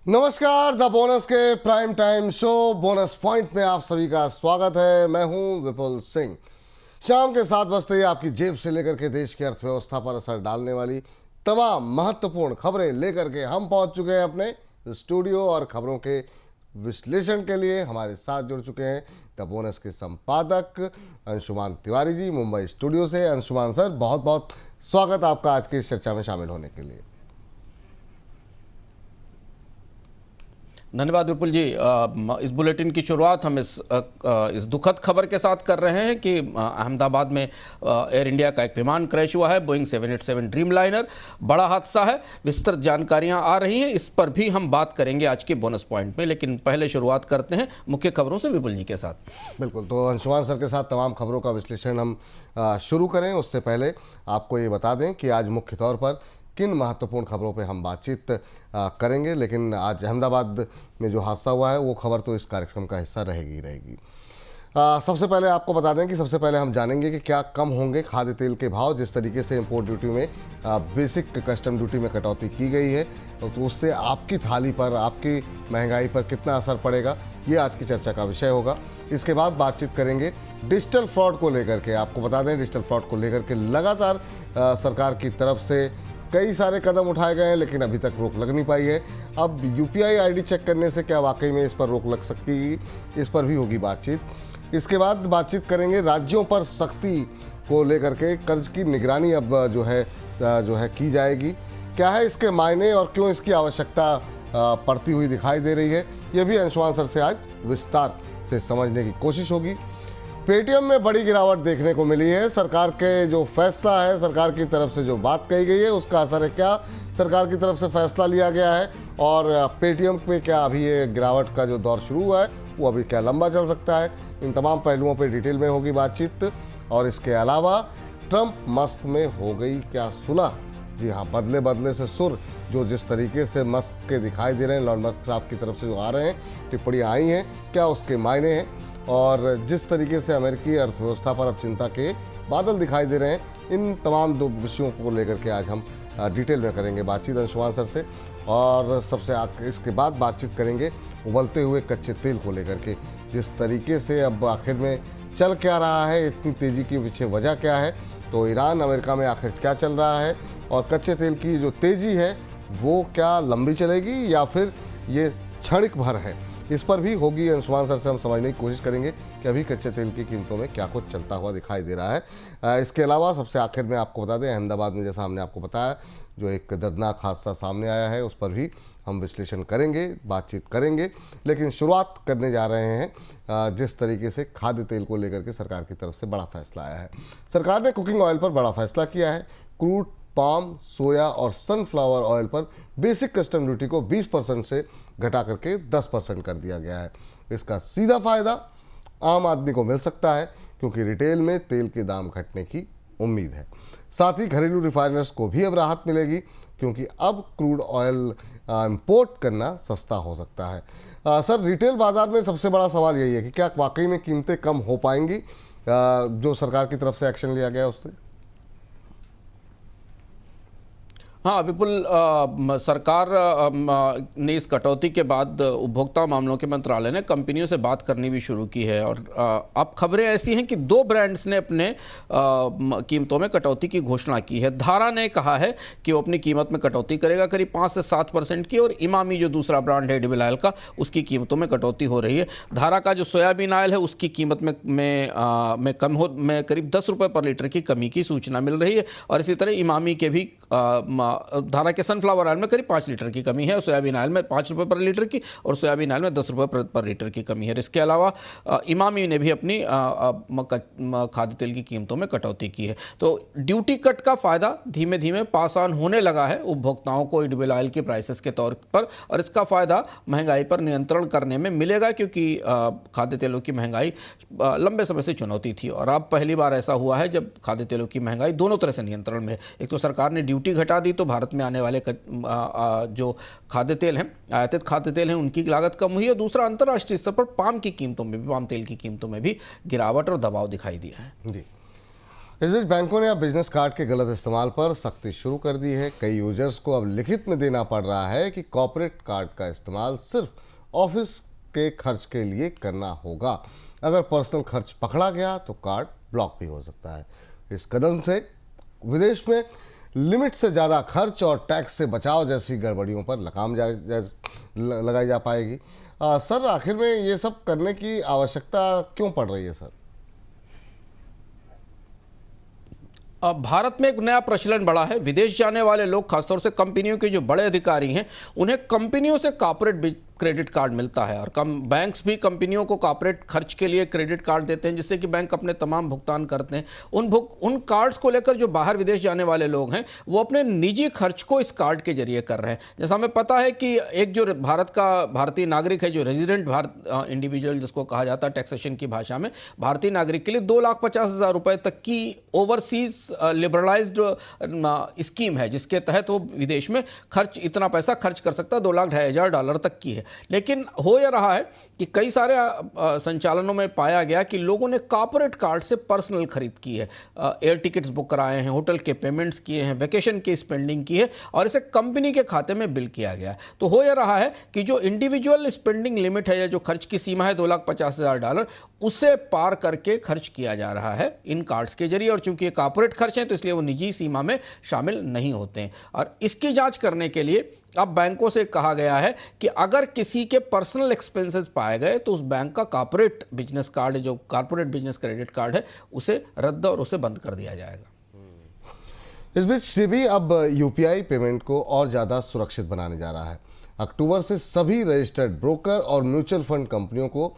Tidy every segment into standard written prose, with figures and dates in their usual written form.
नमस्कार, the bonus के prime time show bonus point में आप सभी का स्वागत है। मैं हूं विपुल सिंह। शाम के 7 बजते ही आपकी जेब से लेकर के देश की अर्थव्यवस्था पर असर डालने वाली तमाम महत्वपूर्ण खबरें लेकर के हम पहुंच चुके हैं अपने स्टूडियो और खबरों के विश्लेषण के लिए हमारे साथ जुड़ चुके हैं द बोनस के संपादक अंशुमान तिवारी जी मुंबई स्टूडियो से। अंशुमान सर, बहुत बहुत स्वागत आपका आज की इस चर्चा में शामिल होने के लिए। धन्यवाद विपुल जी। इस बुलेटिन की शुरुआत हम इस दुखद खबर के साथ कर रहे हैं कि अहमदाबाद में एयर इंडिया का एक विमान क्रैश हुआ है, बोइंग 787 ड्रीम लाइनर। बड़ा हादसा है, विस्तृत जानकारियां आ रही हैं, इस पर भी हम बात करेंगे आज के बोनस पॉइंट में। लेकिन पहले शुरुआत करते हैं मुख्य खबरों से विपुल जी के साथ। बिल्कुल, तो अंशुमान सर के साथ तमाम खबरों का विश्लेषण हम शुरू करें उससे पहले आपको ये बता दें कि आज मुख्य तौर पर किन महत्वपूर्ण खबरों पे हम बातचीत करेंगे। लेकिन आज अहमदाबाद में जो हादसा हुआ है वो खबर तो इस कार्यक्रम का हिस्सा रहेगी। सबसे पहले आपको बता दें कि सबसे पहले हम जानेंगे कि क्या कम होंगे खाद्य तेल के भाव। जिस तरीके से इंपोर्ट ड्यूटी में बेसिक कस्टम ड्यूटी में कटौती की गई है तो उससे आपकी थाली पर, आपकी महंगाई पर कितना असर पड़ेगा, ये आज की चर्चा का विषय होगा। इसके बाद बातचीत करेंगे डिजिटल फ्रॉड को लेकर के। आपको बता दें डिजिटल फ्रॉड को लेकर के लगातार सरकार की तरफ से कई सारे कदम उठाए गए हैं लेकिन अभी तक रोक लग नहीं पाई है। अब यूपीआई आईडी चेक करने से क्या वाकई में इस पर रोक लग सकती है, इस पर भी होगी बातचीत। इसके बाद बातचीत करेंगे राज्यों पर सख्ती को लेकर के। कर्ज की निगरानी अब जो है की जाएगी। क्या है इसके मायने और क्यों इसकी आवश्यकता पड़ती हुई दिखाई दे रही है, ये भी अंशुमान सर से आज विस्तार से समझने की कोशिश होगी। पेटीएम में बड़ी गिरावट देखने को मिली है। सरकार के जो फैसला है, सरकार की तरफ से जो बात कही गई है उसका असर है क्या, सरकार की तरफ से फैसला लिया गया है और पेटीएम पे क्या अभी ये गिरावट का जो दौर शुरू हुआ है वो अभी क्या लंबा चल सकता है, इन तमाम पहलुओं पे डिटेल में होगी बातचीत। और इसके अलावा ट्रंप मस्क में हो गई क्या सुलह। जी हाँ, बदले बदले से सुर जो जिस तरीके से मस्क के दिखाई दे रहे हैं, लॉर्ड मस्क साहब की तरफ से जो आ रहे हैं, टिप्पणियाँ आई हैं, क्या उसके मायने हैं और जिस तरीके से अमेरिकी अर्थव्यवस्था पर अब चिंता के बादल दिखाई दे रहे हैं, इन तमाम दो विषयों को लेकर के आज हम डिटेल में करेंगे बातचीत अंशुमान सर से। और इसके बाद बातचीत करेंगे उबलते हुए कच्चे तेल को लेकर के। जिस तरीके से अब आखिर में चल क्या रहा है, इतनी तेज़ी के पीछे वजह क्या है, तो ईरान अमेरिका में आखिर क्या चल रहा है और कच्चे तेल की जो तेज़ी है वो क्या लंबी चलेगी या फिर ये क्षणिक भर है, इस पर भी होगी अंशुमान सर से हम समझने की कोशिश करेंगे कि अभी कच्चे तेल की कीमतों में क्या कुछ चलता हुआ दिखाई दे रहा है। इसके अलावा सबसे आखिर में आपको बता दें अहमदाबाद में जैसा हमने आपको बताया जो एक दर्दनाक हादसा सामने आया है उस पर भी हम विश्लेषण करेंगे, बातचीत करेंगे। लेकिन शुरुआत करने जा रहे हैं जिस तरीके से खाद्य तेल को लेकर के सरकार की तरफ से बड़ा फैसला आया है। सरकार ने कुकिंग ऑयल पर बड़ा फैसला किया है। क्रूड, पाम, सोया और सनफ्लावर ऑयल पर बेसिक कस्टम ड्यूटी को 20% से घटा करके 10% कर दिया गया है। इसका सीधा फायदा आम आदमी को मिल सकता है क्योंकि रिटेल में तेल के दाम घटने की उम्मीद है। साथ ही घरेलू रिफाइनर्स को भी अब राहत मिलेगी क्योंकि अब क्रूड ऑयल इंपोर्ट करना सस्ता हो सकता है। सर, रिटेल बाजार में सबसे बड़ा सवाल यही है कि क्या वाकई में कीमतें कम हो पाएंगी जो सरकार की तरफ से एक्शन लिया गया उससे? हाँ विपुल, सरकार ने इस कटौती के बाद उपभोक्ता मामलों के मंत्रालय ने कंपनियों से बात करनी भी शुरू की है और अब खबरें ऐसी हैं कि 2 ब्रांड्स ने अपने कीमतों में कटौती की घोषणा की है। धारा ने कहा है कि वो अपनी कीमत में कटौती करेगा करीब 5 से 7% की, और इमामी जो दूसरा ब्रांड है डिबिल ऑयल का, उसकी कीमतों में कटौती हो रही है। धारा का जो सोयाबीन ऑयल है उसकी कीमत में करीब 10 रुपये पर लीटर की कमी की सूचना मिल रही है और इसी तरह इमामी के भी धारा के सनफ्लावर ऑयल में करीब 5 लीटर की कमी है और सोयाबीन ऑयल में 5 रुपये पर लीटर की और सोयाबीन ऑयल में 10 रुपये पर लीटर की कमी है। इसके अलावा इमामी ने भी अपनी खाद्य तेल की कीमतों में कटौती की है। तो ड्यूटी कट का फ़ायदा धीमे धीमे पास ऑन होने लगा है उपभोक्ताओं को एडिबल ऑयल के प्राइसेस के तौर पर, और इसका फ़ायदा महंगाई पर नियंत्रण करने में मिलेगा क्योंकि खाद्य तेलों की महंगाई लंबे समय से चुनौती थी और अब पहली बार ऐसा हुआ है जब खाद्य तेलों की महंगाई दोनों तरह से नियंत्रण में है। एक तो सरकार ने ड्यूटी घटा दी तो भारत में आने वाले जो खाद्य तेल हैं, आयातित खाद्य तेल हैं, उनकी लागत कम हुई है। दूसरा, अंतर्राष्ट्रीय स्तर पर पाम की कीमतों में भी, पाम तेल की कीमतों में भी गिरावट और दबाव दिखाई दिया है। जी, इस बीच बैंकों ने अब बिजनेस कार्ड के गलत इस्तेमाल पर सख्ती शुरू कर दी है। कई यूजर्स को अब लिखित में देना पड़ रहा है कि कॉर्पोरेट कार्ड का इस्तेमाल सिर्फ ऑफिस के खर्च के लिए करना होगा। अगर पर्सनल खर्च पकड़ा गया तो कार्ड ब्लॉक भी हो सकता है। इस कदम से विदेश में लिमिट से ज़्यादा खर्च और टैक्स से बचाव जैसी गड़बड़ियों पर लगाई जा पाएगी। सर, आखिर में ये सब करने की आवश्यकता क्यों पड़ रही है सर? अब भारत में एक नया प्रचलन बढ़ा है। विदेश जाने वाले लोग, खासतौर से कंपनियों के जो बड़े अधिकारी हैं, उन्हें कंपनियों से कॉर्पोरेट क्रेडिट कार्ड मिलता है और बैंक्स भी कंपनियों को कॉर्पोरेट खर्च के लिए क्रेडिट कार्ड देते हैं, जिससे कि बैंक अपने तमाम भुगतान करते हैं। उन कार्ड्स को लेकर जो बाहर विदेश जाने वाले लोग हैं वो अपने निजी खर्च को इस कार्ड के जरिए कर रहे हैं। जैसा हमें पता है कि एक जो भारतीय नागरिक है, जो रेजिडेंट इंडिविजुअल जिसको कहा जाता है टैक्सेशन की भाषा में, भारतीय नागरिक के लिए 2,50,000 रुपए तक की ओवरसीज लिबरलाइज्ड स्कीम है, जिसके तहत वो विदेश में इतना पैसा खर्च कर सकता है। $2,02,500 तक की है। लेकिन हो यह रहा है कि कई सारे संचालनों में पाया गया कि लोगों ने कॉर्पोरेट कार्ड से पर्सनल खरीद की है, एयर टिकट्स बुक कराए हैं, होटल के पेमेंट्स किए हैं, वेकेशन की स्पेंडिंग की है और इसे कंपनी के खाते में बिल किया गया है। तो हो यह रहा है कि जो इंडिविजुअल स्पेंडिंग लिमिट है या जो खर्च की सीमा है $2,50,000, उसे पार करके खर्च किया जा रहा है इन कार्ड्स के जरिए। और चूंकि ये कॉर्पोरेट खर्च हैं तो इसलिए वो निजी सीमा में शामिल नहीं होते हैं। और इसकी जांच करने के लिए अब बैंकों से कहा गया है कि अगर किसी के पर्सनल एक्सपेंसेस पाए गए तो उस बैंक का कॉर्पोरेट बिजनेस कार्ड, जो कॉर्पोरेट बिजनेस क्रेडिट कार्ड है, उसे रद्द और उसे बंद कर दिया जाएगा। इस बीच सेबी अब यूपीआई पेमेंट को और ज़्यादा सुरक्षित बनाने जा रहा है। अक्टूबर से सभी रजिस्टर्ड ब्रोकर और म्यूचुअल फंड कंपनियों को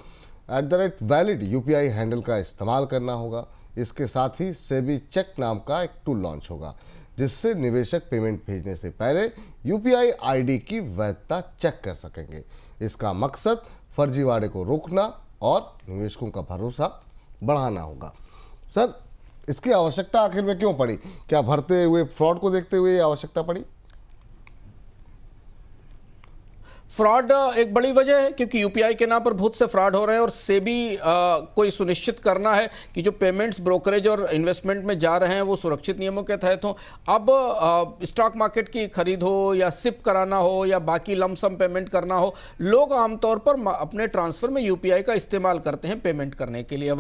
@वैलिड यूपीआई हैंडल का इस्तेमाल करना होगा। इसके साथ ही सेबी चेक नाम का एक टूल लॉन्च होगा, जिससे निवेशक पेमेंट भेजने से पहले यूपीआई आईडी की वैधता चेक कर सकेंगे। इसका मकसद फर्जीवाड़े को रोकना और निवेशकों का भरोसा बढ़ाना होगा। सर, इसकी आवश्यकता आखिर में क्यों पड़ी? क्या बढ़ते हुए फ्रॉड को देखते हुए आवश्यकता पड़ी? फ्रॉड एक बड़ी वजह है, क्योंकि यूपीआई के नाम पर बहुत से फ्रॉड हो रहे हैं और सेबी को ये सुनिश्चित करना है कि जो पेमेंट्स, ब्रोकरेज और इन्वेस्टमेंट में जा रहे हैं वो सुरक्षित नियमों के तहत हों। अब स्टॉक मार्केट की खरीद हो या सिप कराना हो या बाकी लमसम पेमेंट करना हो, लोग आमतौर पर अपने ट्रांसफ़र में यूपीआई का इस्तेमाल करते हैं पेमेंट करने के लिए,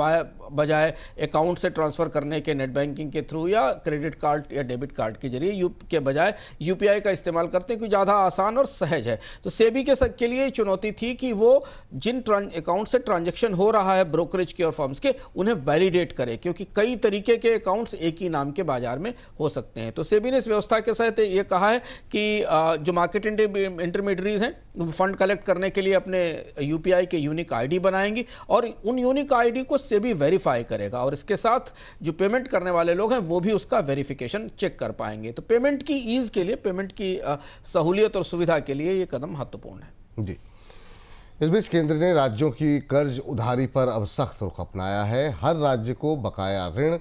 बजाय अकाउंट से ट्रांसफ़र करने के नेट बैंकिंग के थ्रू या क्रेडिट कार्ड या डेबिट कार्ड के जरिए के बजाय यूपीआई का इस्तेमाल करते हैं, क्योंकि ज़्यादा आसान और सहज है। तो सेबी के लिए चुनौती थी कि वो जिन अकाउंट से ट्रांजैक्शन हो रहा है ब्रोकरेज के और फर्म्स के, उन्हें वैलिडेट करे, क्योंकि कई तरीके के अकाउंट्स एक ही नाम के बाजार में हो सकते हैं। तो सेबी ने इस व्यवस्था के साथ ये कहा है कि जो मार्केट इंटरमीडियरीज हैं वो फंड कलेक्ट करने के लिए अपने यूपीआई के यूनिक आईडी बनाएंगी और उन यूनिक आईडी को सेबी वेरीफाई करेगा और इसके साथ जो पेमेंट करने वाले लोग हैं वो भी उसका वेरिफिकेशन चेक कर पाएंगे। तो पेमेंट की ईज के लिए, पेमेंट की सहूलियत और सुविधा के लिए ये कदम महत्वपूर्ण है जी। इस बीच केंद्र ने राज्यों की कर्ज उधारी पर अब सख्त रुख अपनाया है। हर राज्य को बकाया ऋण,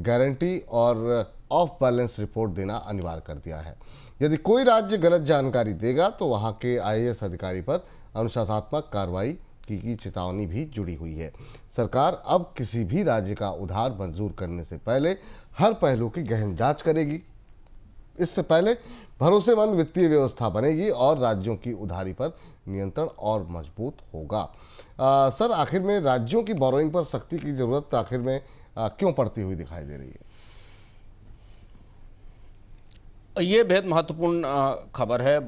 गारंटी और ऑफ बैलेंस रिपोर्ट देना अनिवार्य कर दिया है। यदि कोई राज्य गलत जानकारी देगा तो वहां के आईएएस अधिकारी पर अनुशासनात्मक कार्रवाई की चेतावनी भी जुड़ी हुई है। सरकार अब किसी भी राज्य का उधार मंजूर करने से पहले हर पहलू की गहन जांच करेगी। इससे पहले भरोसेमंद वित्तीय व्यवस्था बनेगी और राज्यों की उधारी पर नियंत्रण और मजबूत होगा। सर, आखिर में राज्यों की बोरोइंग पर सख्ती की जरूरत आखिर में क्यों पड़ती हुई दिखाई दे रही है? ये बेहद महत्वपूर्ण खबर है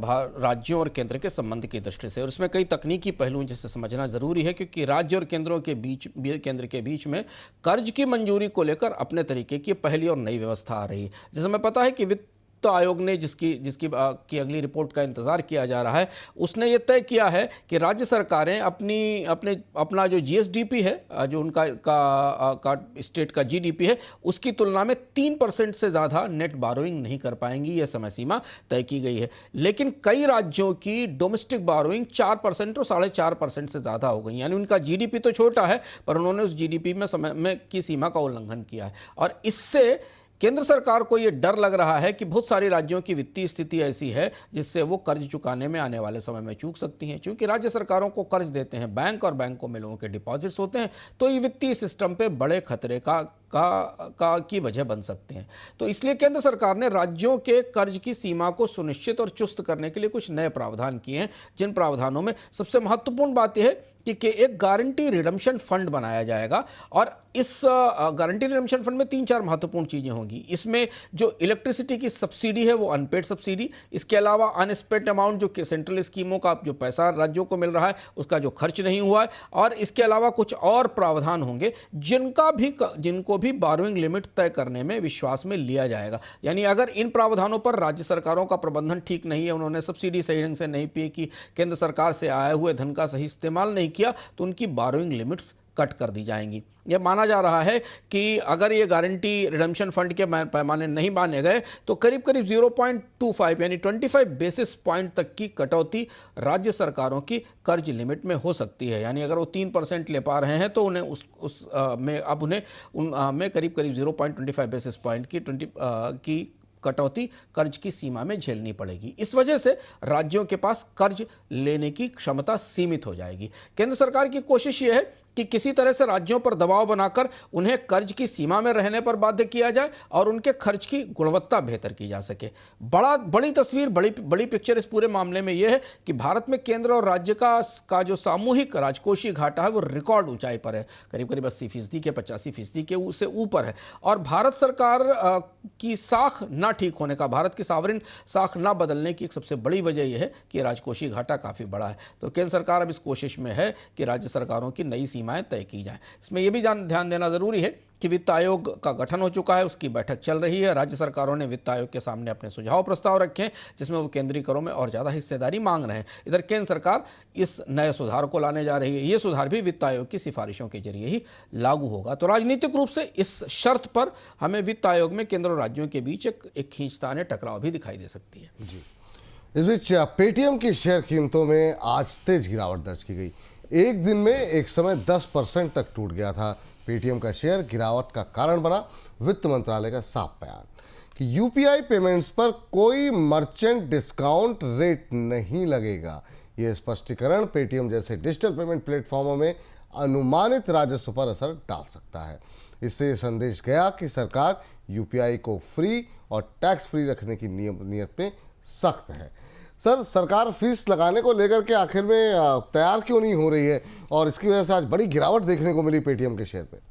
राज्यों और केंद्र के संबंध की दृष्टि से, और इसमें कई तकनीकी पहलू जिसे समझना जरूरी है, क्योंकि राज्य और केंद्र के बीच में कर्ज की मंजूरी को लेकर अपने तरीके की पहली और नई व्यवस्था आ रही है। जैसे हमें पता है कि वित्त आयोग ने जिसकी अगली रिपोर्ट का इंतजार किया जा रहा है, उसने ये तय किया है कि राज्य सरकारें अपना जो जीएसडीपी है, जो उनका स्टेट का जीडीपी है, उसकी तुलना में 3% से ज़्यादा नेट बारोइंग नहीं कर पाएंगी। यह समय सीमा तय की गई है। लेकिन कई राज्यों की डोमेस्टिक बारोइंग 4% और 4.5% से ज़्यादा हो गई, यानी उनका जीडीपी तो छोटा है पर उन्होंने उस जीडीपी में की सीमा का उल्लंघन किया है। और इससे केंद्र सरकार को यह डर लग रहा है कि बहुत सारी राज्यों की वित्तीय स्थिति ऐसी है जिससे वो कर्ज चुकाने में आने वाले समय में चूक सकती हैं। क्योंकि राज्य सरकारों को कर्ज देते हैं बैंक और बैंकों में लोगों के डिपॉजिट्स होते हैं, तो ये वित्तीय सिस्टम पे बड़े खतरे का की वजह बन सकते हैं। तो इसलिए केंद्र सरकार ने राज्यों के कर्ज की सीमा को सुनिश्चित और चुस्त करने के लिए कुछ नए प्रावधान किए हैं, जिन प्रावधानों में सबसे महत्वपूर्ण बात यह है कि एक गारंटी रिडम्पशन फंड बनाया जाएगा और इस गारंटी रिडम्पशन फंड में 3-4 महत्वपूर्ण चीजें होंगी। इसमें जो इलेक्ट्रिसिटी की सब्सिडी है वो अनपेड सब्सिडी, इसके अलावा अनस्पेंट अमाउंट जो कि सेंट्रल स्कीमों का जो पैसा राज्यों को मिल रहा है उसका जो खर्च नहीं हुआ है, और इसके अलावा कुछ और प्रावधान होंगे जिनको भी बोरोइंग लिमिट तय करने में विश्वास में लिया जाएगा। यानी अगर इन प्रावधानों पर राज्य सरकारों का प्रबंधन ठीक नहीं है, उन्होंने सब्सिडी सही ढंग से नहीं पी की, केंद्र सरकार से आए हुए धन का सही इस्तेमाल नहीं किया, तो उनकी बोरोइंग लिमिट्स कट कर दी जाएंगी। यह माना जा रहा है कि अगर ये गारंटी रिडम्पशन फंड के पैमाने नहीं माने गए तो करीब करीब 0.25 यानी 25 बेसिस पॉइंट तक की कटौती राज्य सरकारों की कर्ज लिमिट में हो सकती है। यानी अगर वो 3% ले पा रहे हैं तो उन्हें उनमें करीब करीब 0.25 बेसिस पॉइंट की कटौती कर्ज की सीमा में झेलनी पड़ेगी। इस वजह से राज्यों के पास कर्ज लेने की क्षमता सीमित हो जाएगी। केंद्र सरकार की कोशिश यह है कि किसी तरह से राज्यों पर दबाव बनाकर उन्हें कर्ज की सीमा में रहने पर बाध्य किया जाए और उनके खर्च की गुणवत्ता बेहतर की जा सके। बड़ी तस्वीर, बड़ी पिक्चर इस पूरे मामले में यह है कि भारत में केंद्र और राज्य का जो सामूहिक राजकोषीय घाटा है वो रिकॉर्ड ऊंचाई पर है, करीब करीब 80% के 85% के उससे ऊपर है। और भारत सरकार की साख ना ठीक होने का, भारत की सावरिन साख ना बदलने की एक सबसे बड़ी वजह यह है कि राजकोषीय घाटा काफ़ी बड़ा है। तो केंद्र सरकार अब इस कोशिश में है कि राज्य सरकारों की नई सीमाएं तय की जाएं। इसमें यह भी ध्यान देना जरूरी है कि वित्त आयोग का गठन हो चुका है, उसकी बैठक चल रही है। राज्य सरकारों ने वित्त आयोग के सामने अपने सुझाव प्रस्ताव रखे हैं जिसमें वो केंद्रीय करों में और ज़्यादा हिस्सेदारी मांग रहे हैं। इधर केंद्र सरकार इस नए सुधार को लाने जा रही है। ये सुधार भी वित्त आयोग की सिफारिशों के जरिए ही लागू होगा। तो राजनीतिक रूप से इस शर्त पर हमें वित्त आयोग में केंद्र और राज्यों के बीच एक खींचतान टकराव भी दिखाई दे सकती है। जी, इस बीच पेटीएम की शेयर कीमतों में आज तेज गिरावट दर्ज की गई। एक दिन में एक समय 10% तक टूट गया था। पेटीएम का शेयर गिरावट का कारण बना वित्त मंत्रालय का साफ बयान कि यूपीआई पेमेंट्स पर कोई मर्चेंट डिस्काउंट रेट नहीं लगेगा। यह स्पष्टीकरण पेटीएम जैसे डिजिटल पेमेंट प्लेटफॉर्मों में अनुमानित राजस्व पर असर डाल सकता है। इससे संदेश गया कि सरकार यूपीआई को फ्री और टैक्स फ्री रखने की नीयत में सख्त है। सर, सरकार फीस लगाने को लेकर के आखिर में तैयार क्यों नहीं हो रही है और इसकी वजह से आज बड़ी गिरावट देखने को मिली पेटीएम के शेयर पे?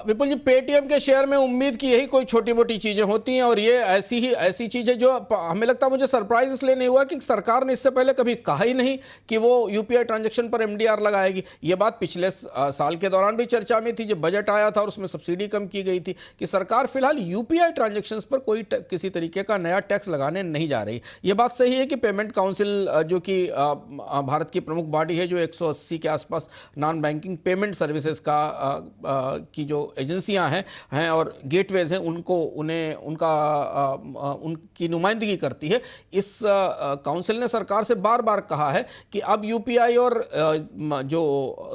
विपुल जी, पेटीएम के शेयर में उम्मीद की यही कोई छोटी मोटी चीजें होती हैं और ये ऐसी चीजें जो हमें लगता है, मुझे सरप्राइज इसलिए नहीं हुआ कि सरकार ने इससे पहले कभी कहा ही नहीं कि वो यूपीआई ट्रांजैक्शन पर एमडीआर लगाएगी। ये बात पिछले साल के दौरान भी चर्चा में थी जब बजट आया था और उसमें सब्सिडी कम की गई थी कि सरकार फिलहाल यूपीआई ट्रांजेक्शन पर कोई किसी तरीके का नया टैक्स लगाने नहीं जा रही। ये बात सही है कि पेमेंट काउंसिल जो कि भारत की प्रमुख बॉडी है, जो 180 के आसपास नॉन बैंकिंग पेमेंट सर्विसेज की जो एजेंसियां हैं और गेटवेज हैं, उनकी नुमाइंदगी करती है। इस काउंसिल ने सरकार से बार बार कहा है कि अब यूपीआई और जो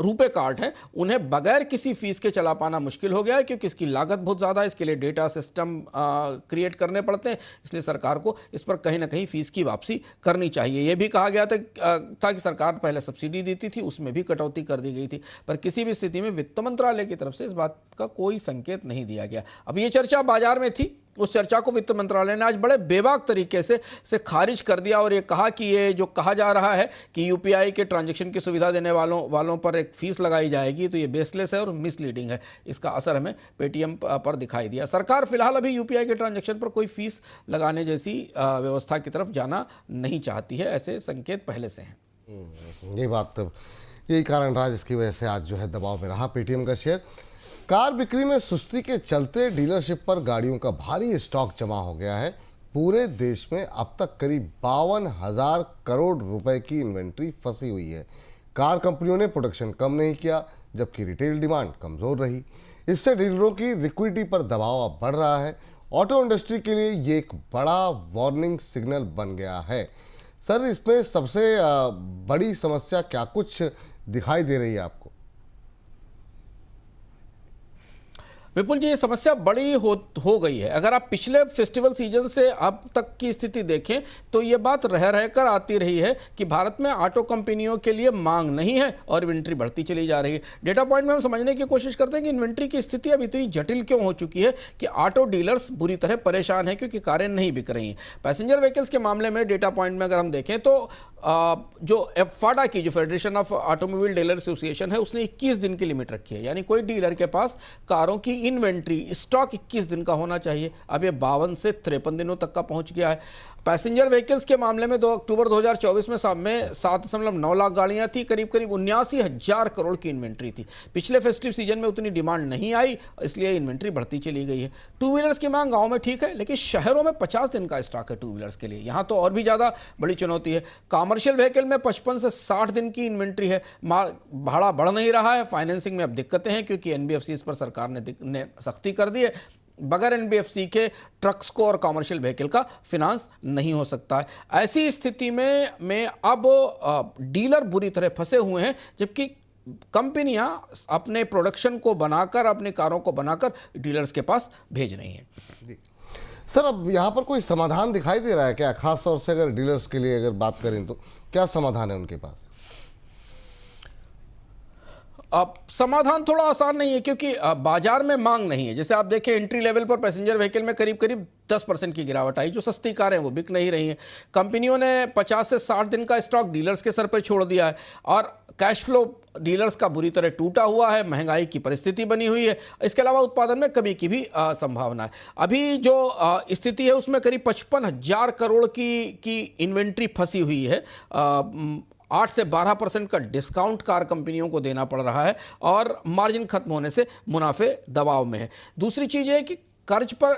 रुपे कार्ड है उन्हें बगैर किसी फीस के चला पाना मुश्किल हो गया है, क्योंकि इसकी लागत बहुत ज़्यादा है, इसके लिए डेटा सिस्टम क्रिएट करने पड़ते हैं। इसलिए सरकार को इस पर कहीं ना कहीं फीस की वापसी करनी चाहिए। यह भी कहा गया था कि सरकार पहले सब्सिडी देती थी, उसमें भी कटौती कर दी गई थी, पर किसी भी स्थिति में वित्त मंत्रालय की तरफ से इस बात का कोई संकेत नहीं दिया गया। अब ये चर्चा बाजार में थी, उस चर्चा को वित्त मंत्रालय ने आज बड़े बेबाक तरीके से खारिज कर दिया और ये कहा कि ये जो कहा जा रहा है कि यूपीआई के ट्रांजैक्शन की सुविधा देने वालों पर एक फीस लगाई जाएगी, तो ये बेसलेस है और मिसलीडिंग है। इसका असर हमें पेटीएम पर दिखाई दिया। सरकार फिलहाल अभी यूपीआई के ट्रांजैक्शन पर कोई फीस लगाने जैसी व्यवस्था की तरफ जाना नहीं चाहती है, ऐसे संकेत पहले से हैं। ये बात, यही कारण रहा जिसकी वजह से आज जो है दबाव में रहा पेटीएम का शेयर। कार बिक्री में सुस्ती के चलते डीलरशिप पर गाड़ियों का भारी स्टॉक जमा हो गया है। पूरे देश में अब तक करीब 52,000 करोड़ रुपए की इन्वेंट्री फंसी हुई है। कार कंपनियों ने प्रोडक्शन कम नहीं किया, जबकि रिटेल डिमांड कमज़ोर रही। इससे डीलरों की लिक्विडिटी पर दबाव अब बढ़ रहा है। ऑटो इंडस्ट्री के लिए ये एक बड़ा वार्निंग सिग्नल बन गया है। सर, इसमें सबसे बड़ी समस्या क्या कुछ दिखाई दे रही है आपको? विपुल जी, ये समस्या बड़ी हो गई है। अगर आप पिछले फेस्टिवल सीजन से अब तक की स्थिति देखें तो ये बात रह रहकर आती रही है कि भारत में ऑटो कंपनियों के लिए मांग नहीं है और इन्वेंट्री बढ़ती चली जा रही है। डेटा पॉइंट में हम समझने की कोशिश करते हैं कि इन्वेंट्री की स्थिति अब इतनी जटिल क्यों हो चुकी है कि ऑटो डीलर्स बुरी तरह परेशान हैं क्योंकि कारें नहीं बिक रही हैं। पैसेंजर व्हीकल्स के मामले में डेटा पॉइंट में अगर हम देखें तो जो फाडा की, जो federation of automobile dealer association है, उसने 21 दिन की लिमिट रखी है। यानी कोई डीलर के पास कारों की इन्वेंट्री स्टॉक 21 दिन का होना चाहिए। अब ये 52 से 53 दिनों तक का पहुंच गया है। पैसेंजर व्हीकल्स के मामले में 2 अक्टूबर 2024 में 7.9 लाख गाड़ियां थी, करीब 79,000 करोड़ की इन्वेंट्री थी। पिछले फेस्टिव सीजन में उतनी डिमांड नहीं आई, इसलिए इन्वेंट्री बढ़ती चली गई है। टू व्हीलर्स की मांग गांव में ठीक है, लेकिन शहरों में 50 दिन का स्टॉक है टू व्हीलर्स के लिए। यहां तो और भी ज्यादा बड़ी चुनौती है। कॉमर्शियल व्हीकल में 55 से 60 दिन की इन्वेंट्री है। भाड़ा बढ़ नहीं रहा है। फाइनेंसिंग में अब दिक्कतें हैं क्योंकि एनबीएफसी पर सरकार ने सख्ती कर दी है। बगैर एनबीएफसी के ट्रक्स को और कॉमर्शियल व्हीकल का फिनांस नहीं हो सकता है। ऐसी स्थिति में अब डीलर बुरी तरह फंसे हुए हैं, जबकि कंपनियां अपने प्रोडक्शन को बनाकर, अपनी कारों को बनाकर डीलर्स के पास भेज रही हैं। जी सर, अब यहाँ पर कोई समाधान दिखाई दे रहा है क्या? खास तौर से अगर डीलर्स के लिए अगर बात करें तो क्या समाधान है उनके पास? अब समाधान थोड़ा आसान नहीं है क्योंकि बाजार में मांग नहीं है। जैसे आप देखें, एंट्री लेवल पर पैसेंजर व्हीकल में करीब 10% की गिरावट आई। जो सस्ती कारें वो बिक नहीं रही हैं। कंपनियों ने 50 से 60 दिन का स्टॉक डीलर्स के सर पर छोड़ दिया है और कैश फ्लो डीलर्स का बुरी तरह टूटा हुआ है। महंगाई की परिस्थिति बनी हुई है। इसके अलावा उत्पादन में कमी की भी संभावना है। अभी जो स्थिति है उसमें करीब 55,000 करोड़ की इन्वेंट्री फंसी हुई है। 8 से 12% का डिस्काउंट कार कंपनियों को देना पड़ रहा है और मार्जिन खत्म होने से मुनाफे दबाव में है। दूसरी चीज़ है कि कर्ज पर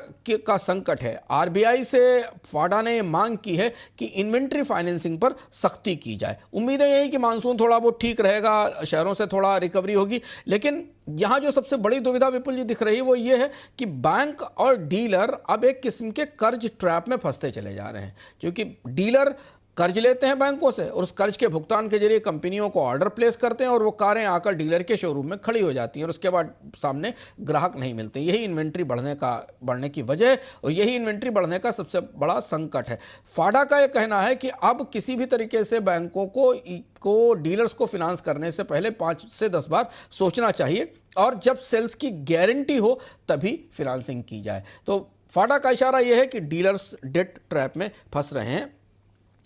का संकट है। आरबीआई से फाडा ने मांग की है कि इन्वेंट्री फाइनेंसिंग पर सख्ती की जाए। उम्मीदें यही कि मानसून थोड़ा बहुत ठीक रहेगा, शहरों से थोड़ा रिकवरी होगी। लेकिन यहाँ जो सबसे बड़ी दुविधा विपुल जी दिख रही है वो ये है कि बैंक और डीलर अब एक किस्म के कर्ज ट्रैप में फंसते चले जा रहे हैं, क्योंकि डीलर कर्ज लेते हैं बैंकों से और उस कर्ज के भुगतान के जरिए कंपनियों को ऑर्डर प्लेस करते हैं और वो कारें आकर डीलर के शोरूम में खड़ी हो जाती हैं और उसके बाद सामने ग्राहक नहीं मिलते। यही इन्वेंट्री बढ़ने की वजह है और यही इन्वेंट्री बढ़ने का सबसे बड़ा संकट है। फाडा का ये कहना है कि अब किसी भी तरीके से बैंकों को डीलर्स को फिनांस करने से पहले 5 से 10 बार सोचना चाहिए और जब सेल्स की गारंटी हो तभी फिनांसिंग की जाए। तो फाडा का इशारा यह है कि डीलर्स डेट ट्रैप में फंस रहे हैं।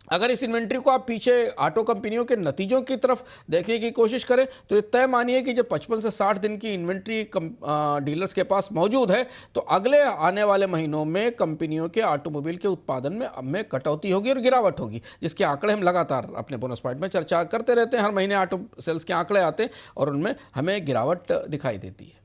अगर इस इन्वेंट्री को आप पीछे ऑटो कंपनियों के नतीजों की तरफ देखने की कोशिश करें तो ये तय मानिए कि जब 55 से 60 दिन की इन्वेंट्री डीलर्स के पास मौजूद है तो अगले आने वाले महीनों में कंपनियों के ऑटोमोबाइल के उत्पादन में कटौती होगी और गिरावट होगी, जिसके आंकड़े हम लगातार अपने बोनस पॉइंट में चर्चा करते रहते हैं। हर महीने ऑटो सेल्स के आंकड़े आते हैं और उनमें हमें गिरावट दिखाई देती है।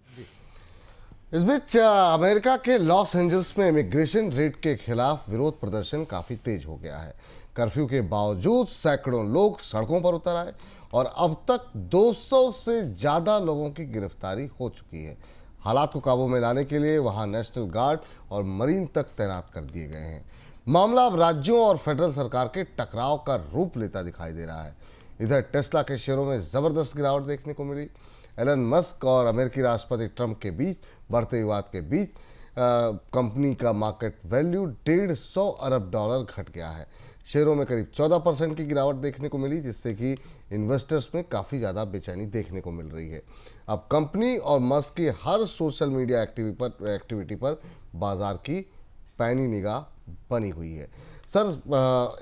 इस बीच अमेरिका के लॉस एंजल्स में इमिग्रेशन रेट के खिलाफ विरोध प्रदर्शन काफ़ी तेज हो गया है। कर्फ्यू के बावजूद सैकड़ों लोग सड़कों पर उतर आए और अब तक 200 से ज़्यादा लोगों की गिरफ्तारी हो चुकी है। हालात को काबू में लाने के लिए वहां नेशनल गार्ड और मरीन तक तैनात कर दिए गए हैं। मामला अब राज्यों और फेडरल सरकार के टकराव का रूप लेता दिखाई दे रहा है। इधर टेस्ला के शेयरों में ज़बरदस्त गिरावट देखने को मिली। एलन मस्क और अमेरिकी राष्ट्रपति ट्रंप के बीच बढ़ते विवाद के बीच कंपनी का मार्केट वैल्यू $150 अरब घट गया है। शेयरों में करीब 14% की गिरावट देखने को मिली, जिससे कि इन्वेस्टर्स में काफ़ी ज़्यादा बेचैनी देखने को मिल रही है। अब कंपनी और मस्क की हर सोशल मीडिया एक्टिविटी पर बाजार की पैनी निगाह बनी हुई है। सर,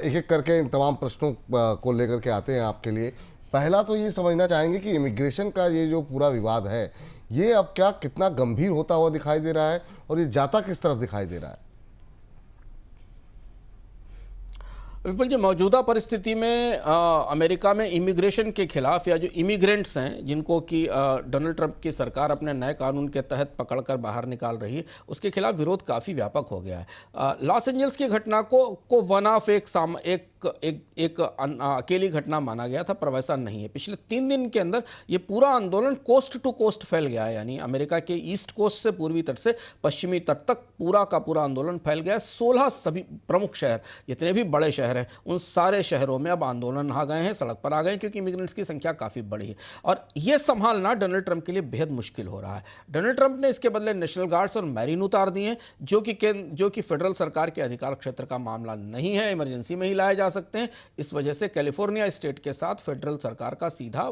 एक एक करके इन तमाम प्रश्नों को लेकर के आते हैं आपके लिए। पहला तो ये समझना चाहेंगे कि इमिग्रेशन का ये जो पूरा विवाद है, ये अब कितना गंभीर होता हुआ दिखाई दे रहा है और ये जाता किस तरफ दिखाई दे रहा है? विपुल जी, मौजूदा परिस्थिति में अमेरिका में इमिग्रेशन के खिलाफ या जो इमिग्रेंट्स हैं जिनको कि डोनाल्ड ट्रंप की सरकार अपने नए कानून के तहत पकड़कर बाहर निकाल रही है, उसके खिलाफ विरोध काफ़ी व्यापक हो गया है। लॉस एंजल्स की घटना को वन ऑफ एक अकेली घटना माना गया था, पर वैसा नहीं है। पिछले 3 दिन के अंदर ये पूरा आंदोलन कोस्ट टू कोस्ट फैल गया है, यानी अमेरिका के ईस्ट कोस्ट से पूर्वी तट से पश्चिमी तट तक पूरा का पूरा आंदोलन फैल गया है। 16 सभी प्रमुख शहर, जितने भी बड़े शहर शहर हैं, उन सारे शहरों में अब आंदोलन आ गए हैं, सड़क पर आ गए हैं, क्योंकि इमिग्रेंट्स की संख्या काफ़ी बड़ी है। और ये संभालना डोनाल्ड ट्रंप के लिए बेहद मुश्किल हो रहा है। डोनाल्ड ट्रंप ने इसके बदले नेशनल गार्ड्स और मैरीन उतार दिए हैं, जो कि फेडरल सरकार के अधिकार क्षेत्र का मामला नहीं है, इमरजेंसी में ही लाए जा सकते हैं। इस वजह से कैलिफोर्निया स्टेट के साथ फेडरल सरकार का सीधा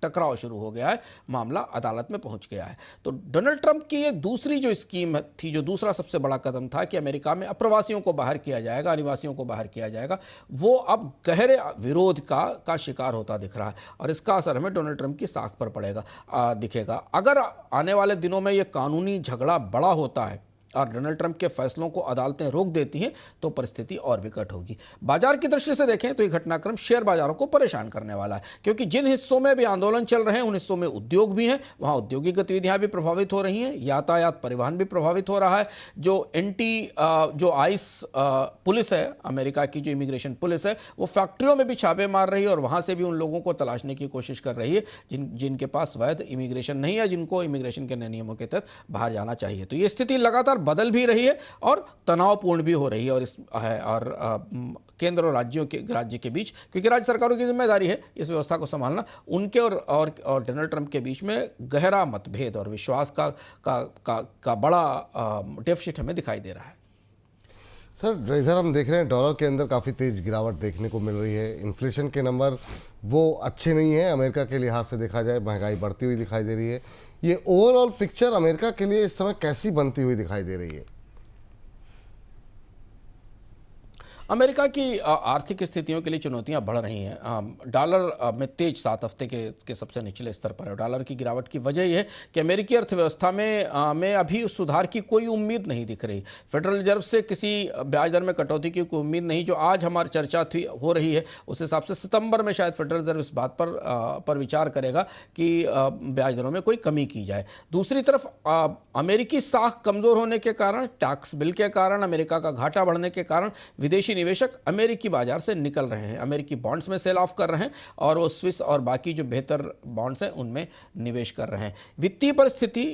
टकराव शुरू हो गया है, मामला अदालत में पहुंच गया है। तो डोनाल्ड ट्रंप की ये दूसरी जो स्कीम थी, जो दूसरा सबसे बड़ा कदम था कि अमेरिका में अप्रवासियों को बाहर किया जाएगा, अनिवासियों को बाहर किया जाएगा, वो अब गहरे विरोध का शिकार होता दिख रहा है। और इसका असर हमें डोनाल्ड ट्रंप की साख पर पड़ेगा, दिखेगा। अगर आने वाले दिनों में ये कानूनी झगड़ा बड़ा होता है और डोनाल्ड ट्रंप के फैसलों को अदालतें रोक देती हैं, तो परिस्थिति और विकट होगी। बाजार की दृष्टि से देखें तो ये घटनाक्रम शेयर बाजारों को परेशान करने वाला है, क्योंकि जिन हिस्सों में भी आंदोलन चल रहे हैं उन हिस्सों में उद्योग भी हैं, वहाँ औद्योगिक गतिविधियाँ भी प्रभावित हो रही हैं, यातायात परिवहन भी प्रभावित हो रहा है। जो आइस पुलिस है, अमेरिका की जो इमिग्रेशन पुलिस है, वो फैक्ट्रियों में भी छापे मार रही है और वहाँ से भी उन लोगों को तलाशने की कोशिश कर रही है जिनके पास वैध इमिग्रेशन नहीं है, जिनको इमिग्रेशन के नियमों के तहत बाहर जाना चाहिए। तो ये स्थिति लगातार बदल भी रही है और तनावपूर्ण भी हो रही है। और केंद्र और राज्य के बीच, क्योंकि राज्य सरकारों की जिम्मेदारी है इस व्यवस्था को संभालना, उनके और डोनाल्ड ट्रंप के बीच में गहरा मतभेद और विश्वास का बड़ा डेफिसिट हमें दिखाई दे रहा है। सर, इधर हम देख रहे हैं डॉलर के अंदर काफ़ी तेज गिरावट देखने को मिल रही है। इन्फ्लेशन के नंबर वो अच्छे नहीं है, अमेरिका के लिहाज से देखा जाए महंगाई बढ़ती हुई दिखाई दे रही है। ये ओवरऑल पिक्चर अमेरिका के लिए इस समय कैसी बनती हुई दिखाई दे रही है? अमेरिका की आर्थिक स्थितियों के लिए चुनौतियां बढ़ रही हैं। डॉलर में तेज 7 हफ्ते के सबसे निचले स्तर पर है। डॉलर की गिरावट की वजह यह है कि अमेरिकी अर्थव्यवस्था में अभी सुधार की कोई उम्मीद नहीं दिख रही। फेडरल रिजर्व से किसी ब्याज दर में कटौती की कोई उम्मीद नहीं। जो आज हमारी चर्चा हो रही है उस हिसाब से सितंबर में शायद फेडरल रिजर्व इस बात पर विचार करेगा कि ब्याज दरों में कोई कमी की जाए। दूसरी तरफ अमेरिकी साख कमज़ोर होने के कारण, टैक्स बिल के कारण, अमेरिका का घाटा बढ़ने के कारण विदेशी निवेशक अमेरिकी बाजार से निकल रहे हैं, अमेरिकी बॉन्ड्स में सेल ऑफ कर रहे हैं और वो स्विस और बाकी जो बेहतर बॉन्ड्स हैं उनमें निवेश कर रहे हैं। वित्तीय परिस्थिति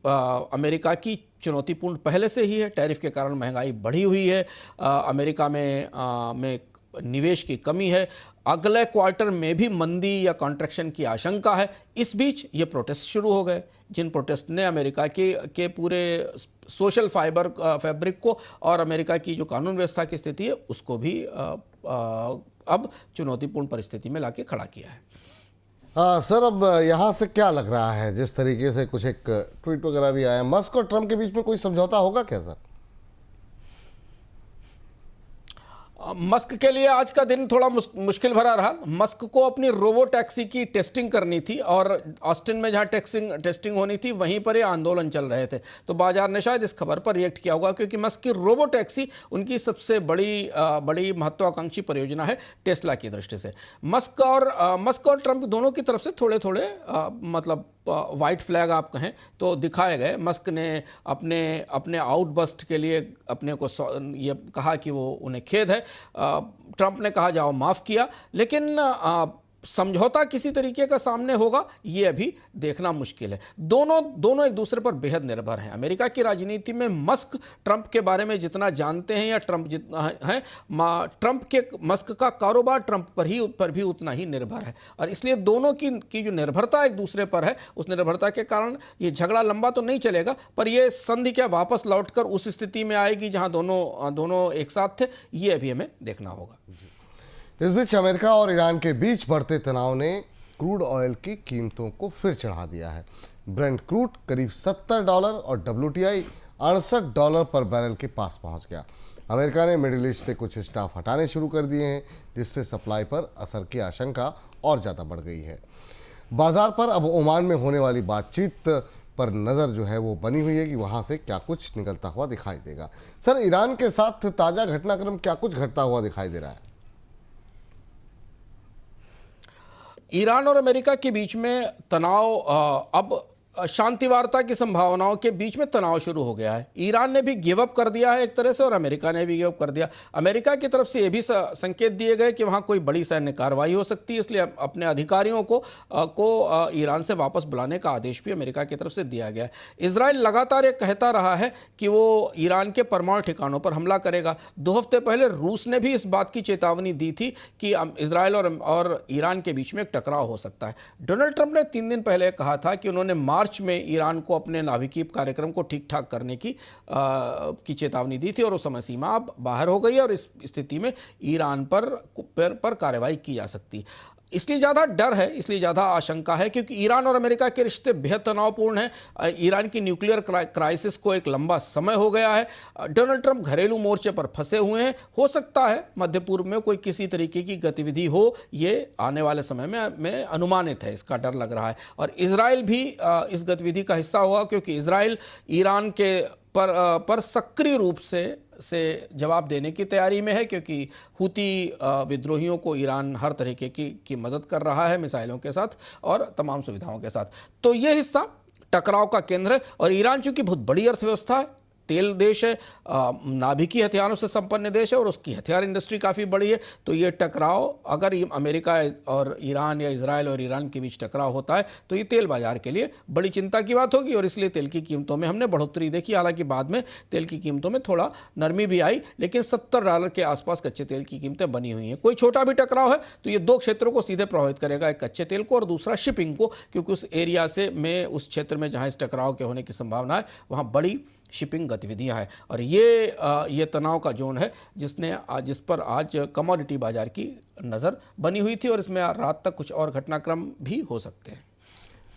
अमेरिका की चुनौतीपूर्ण पहले से ही है। टैरिफ के कारण महंगाई बढ़ी हुई है, अमेरिका में निवेश की कमी है, अगले क्वार्टर में भी मंदी या कॉन्ट्रैक्शन की आशंका है। इस बीच ये प्रोटेस्ट शुरू हो गए, जिन प्रोटेस्ट ने अमेरिका के पूरे सोशल फैब्रिक को और अमेरिका की जो कानून व्यवस्था की स्थिति है उसको भी अब चुनौतीपूर्ण परिस्थिति में लाके खड़ा किया है। सर, अब यहाँ से क्या लग रहा है, जिस तरीके से कुछ एक ट्वीट वगैरह भी आया, मस्क और ट्रंप के बीच में कोई समझौता होगा क्या सर? मस्क के लिए आज का दिन थोड़ा मुश्किल भरा रहा। मस्क को अपनी रोबो टैक्सी की टेस्टिंग करनी थी और ऑस्टिन में जहां टेस्टिंग होनी थी वहीं पर ये आंदोलन चल रहे थे। तो बाजार ने शायद इस खबर पर रिएक्ट किया होगा, क्योंकि मस्क की रोबो टैक्सी उनकी सबसे बड़ी महत्वाकांक्षी परियोजना है टेस्ला की दृष्टि से। मस्क और ट्रंप दोनों की तरफ से थोड़े मतलब वाइट फ्लैग आप कहें तो दिखाए गए। मस्क ने अपने आउटबस्ट के लिए अपने को ये कहा कि वो उन्हें खेद है। ट्रंप ने कहा जाओ माफ़ किया, लेकिन समझौता किसी तरीके का सामने होगा ये अभी देखना मुश्किल है। दोनों एक दूसरे पर बेहद निर्भर हैं। अमेरिका की राजनीति में मस्क ट्रंप के बारे में जितना जानते हैं या ट्रंप जितना है, मस्क का कारोबार ट्रंप पर भी उतना ही निर्भर है। और इसलिए दोनों की जो निर्भरता एक दूसरे पर है, उस निर्भरता के कारण ये झगड़ा लंबा तो नहीं चलेगा, पर यह संधि क्या वापस लौटकर उस स्थिति में आएगी जहां दोनों एक साथ थे, ये अभी हमें देखना होगा। इस बीच अमेरिका और ईरान के बीच बढ़ते तनाव ने क्रूड ऑयल की कीमतों को फिर चढ़ा दिया है। ब्रेंट क्रूड करीब $70 और WTI $68 पर बैरल के पास पहुंच गया। अमेरिका ने मिडिल ईस्ट से कुछ स्टाफ हटाने शुरू कर दिए हैं, जिससे सप्लाई पर असर की आशंका और ज़्यादा बढ़ गई है। बाजार पर अब ओमान में होने वाली बातचीत पर नज़र जो है वो बनी हुई है कि वहाँ से क्या कुछ निकलता हुआ दिखाई देगा। सर, ईरान के साथ ताज़ा घटनाक्रम क्या कुछ घटता हुआ दिखाई दे रहा है? ईरान और अमेरिका के बीच में तनाव अब शांति वार्ता की संभावनाओं के बीच में तनाव शुरू हो गया है। ईरान ने भी गिव अप कर दिया है एक तरह से और अमेरिका ने भी गिव अप कर दिया। अमेरिका की तरफ से ये भी संकेत दिए गए कि वहाँ कोई बड़ी सैन्य कार्रवाई हो सकती है, इसलिए अपने अधिकारियों को ईरान से वापस बुलाने का आदेश भी अमेरिका की तरफ से दिया गया है। इजराइल लगातार ये कहता रहा है कि वो ईरान के परमाणु ठिकानों पर हमला करेगा। 2 हफ्ते पहले रूस ने भी इस बात की चेतावनी दी थी कि इजराइल और ईरान के बीच में एक टकराव हो सकता है। डोनाल्ड ट्रंप ने 3 दिन पहले कहा था कि उन्होंने मार्च में ईरान को अपने नाभिकीय कार्यक्रम को ठीक ठाक करने की चेतावनी दी थी और उस समय सीमा अब बाहर हो गई है और इस स्थिति में ईरान पर कार्रवाई की जा सकती है। इसलिए ज़्यादा डर है, इसलिए ज़्यादा आशंका है क्योंकि ईरान और अमेरिका के रिश्ते बेहद तनावपूर्ण हैं। ईरान की न्यूक्लियर क्राइसिस को एक लंबा समय हो गया है। डोनाल्ड ट्रंप घरेलू मोर्चे पर फंसे हुए हैं। हो सकता है मध्य पूर्व में कोई किसी तरीके की गतिविधि हो, ये आने वाले समय में अनुमानित है, इसका डर लग रहा है। और इजराइल भी इस गतिविधि का हिस्सा होगा क्योंकि इजराइल ईरान के पर सक्रिय रूप से जवाब देने की तैयारी में है क्योंकि हुती विद्रोहियों को ईरान हर तरीके की मदद कर रहा है मिसाइलों के साथ और तमाम सुविधाओं के साथ। तो ये हिस्सा टकराव का केंद्र है। और ईरान चूंकि बहुत बड़ी अर्थव्यवस्था है, तेल देश है, नाभिकीय हथियारों से संपन्न देश है और उसकी हथियार इंडस्ट्री काफ़ी बड़ी है, तो ये टकराव अगर अमेरिका और ईरान या इजराइल और ईरान के बीच टकराव होता है तो ये तेल बाजार के लिए बड़ी चिंता की बात होगी और इसलिए तेल की कीमतों में हमने बढ़ोतरी देखी। हालांकि बाद में तेल की कीमतों में थोड़ा नरमी भी आई, लेकिन $70 के आसपास कच्चे तेल की कीमतें बनी हुई हैं। कोई छोटा भी टकराव है तो ये 2 क्षेत्रों को सीधे प्रभावित करेगा, एक कच्चे तेल को और दूसरा शिपिंग को, क्योंकि उस एरिया उस क्षेत्र में जहाँ इस टकराव के होने की संभावना है वहाँ बड़ी शिपिंग गतिविधियां हैं। और ये तनाव का जोन है जिस पर आज कमोडिटी बाजार की नज़र बनी हुई थी और इसमें रात तक कुछ और घटनाक्रम भी हो सकते हैं।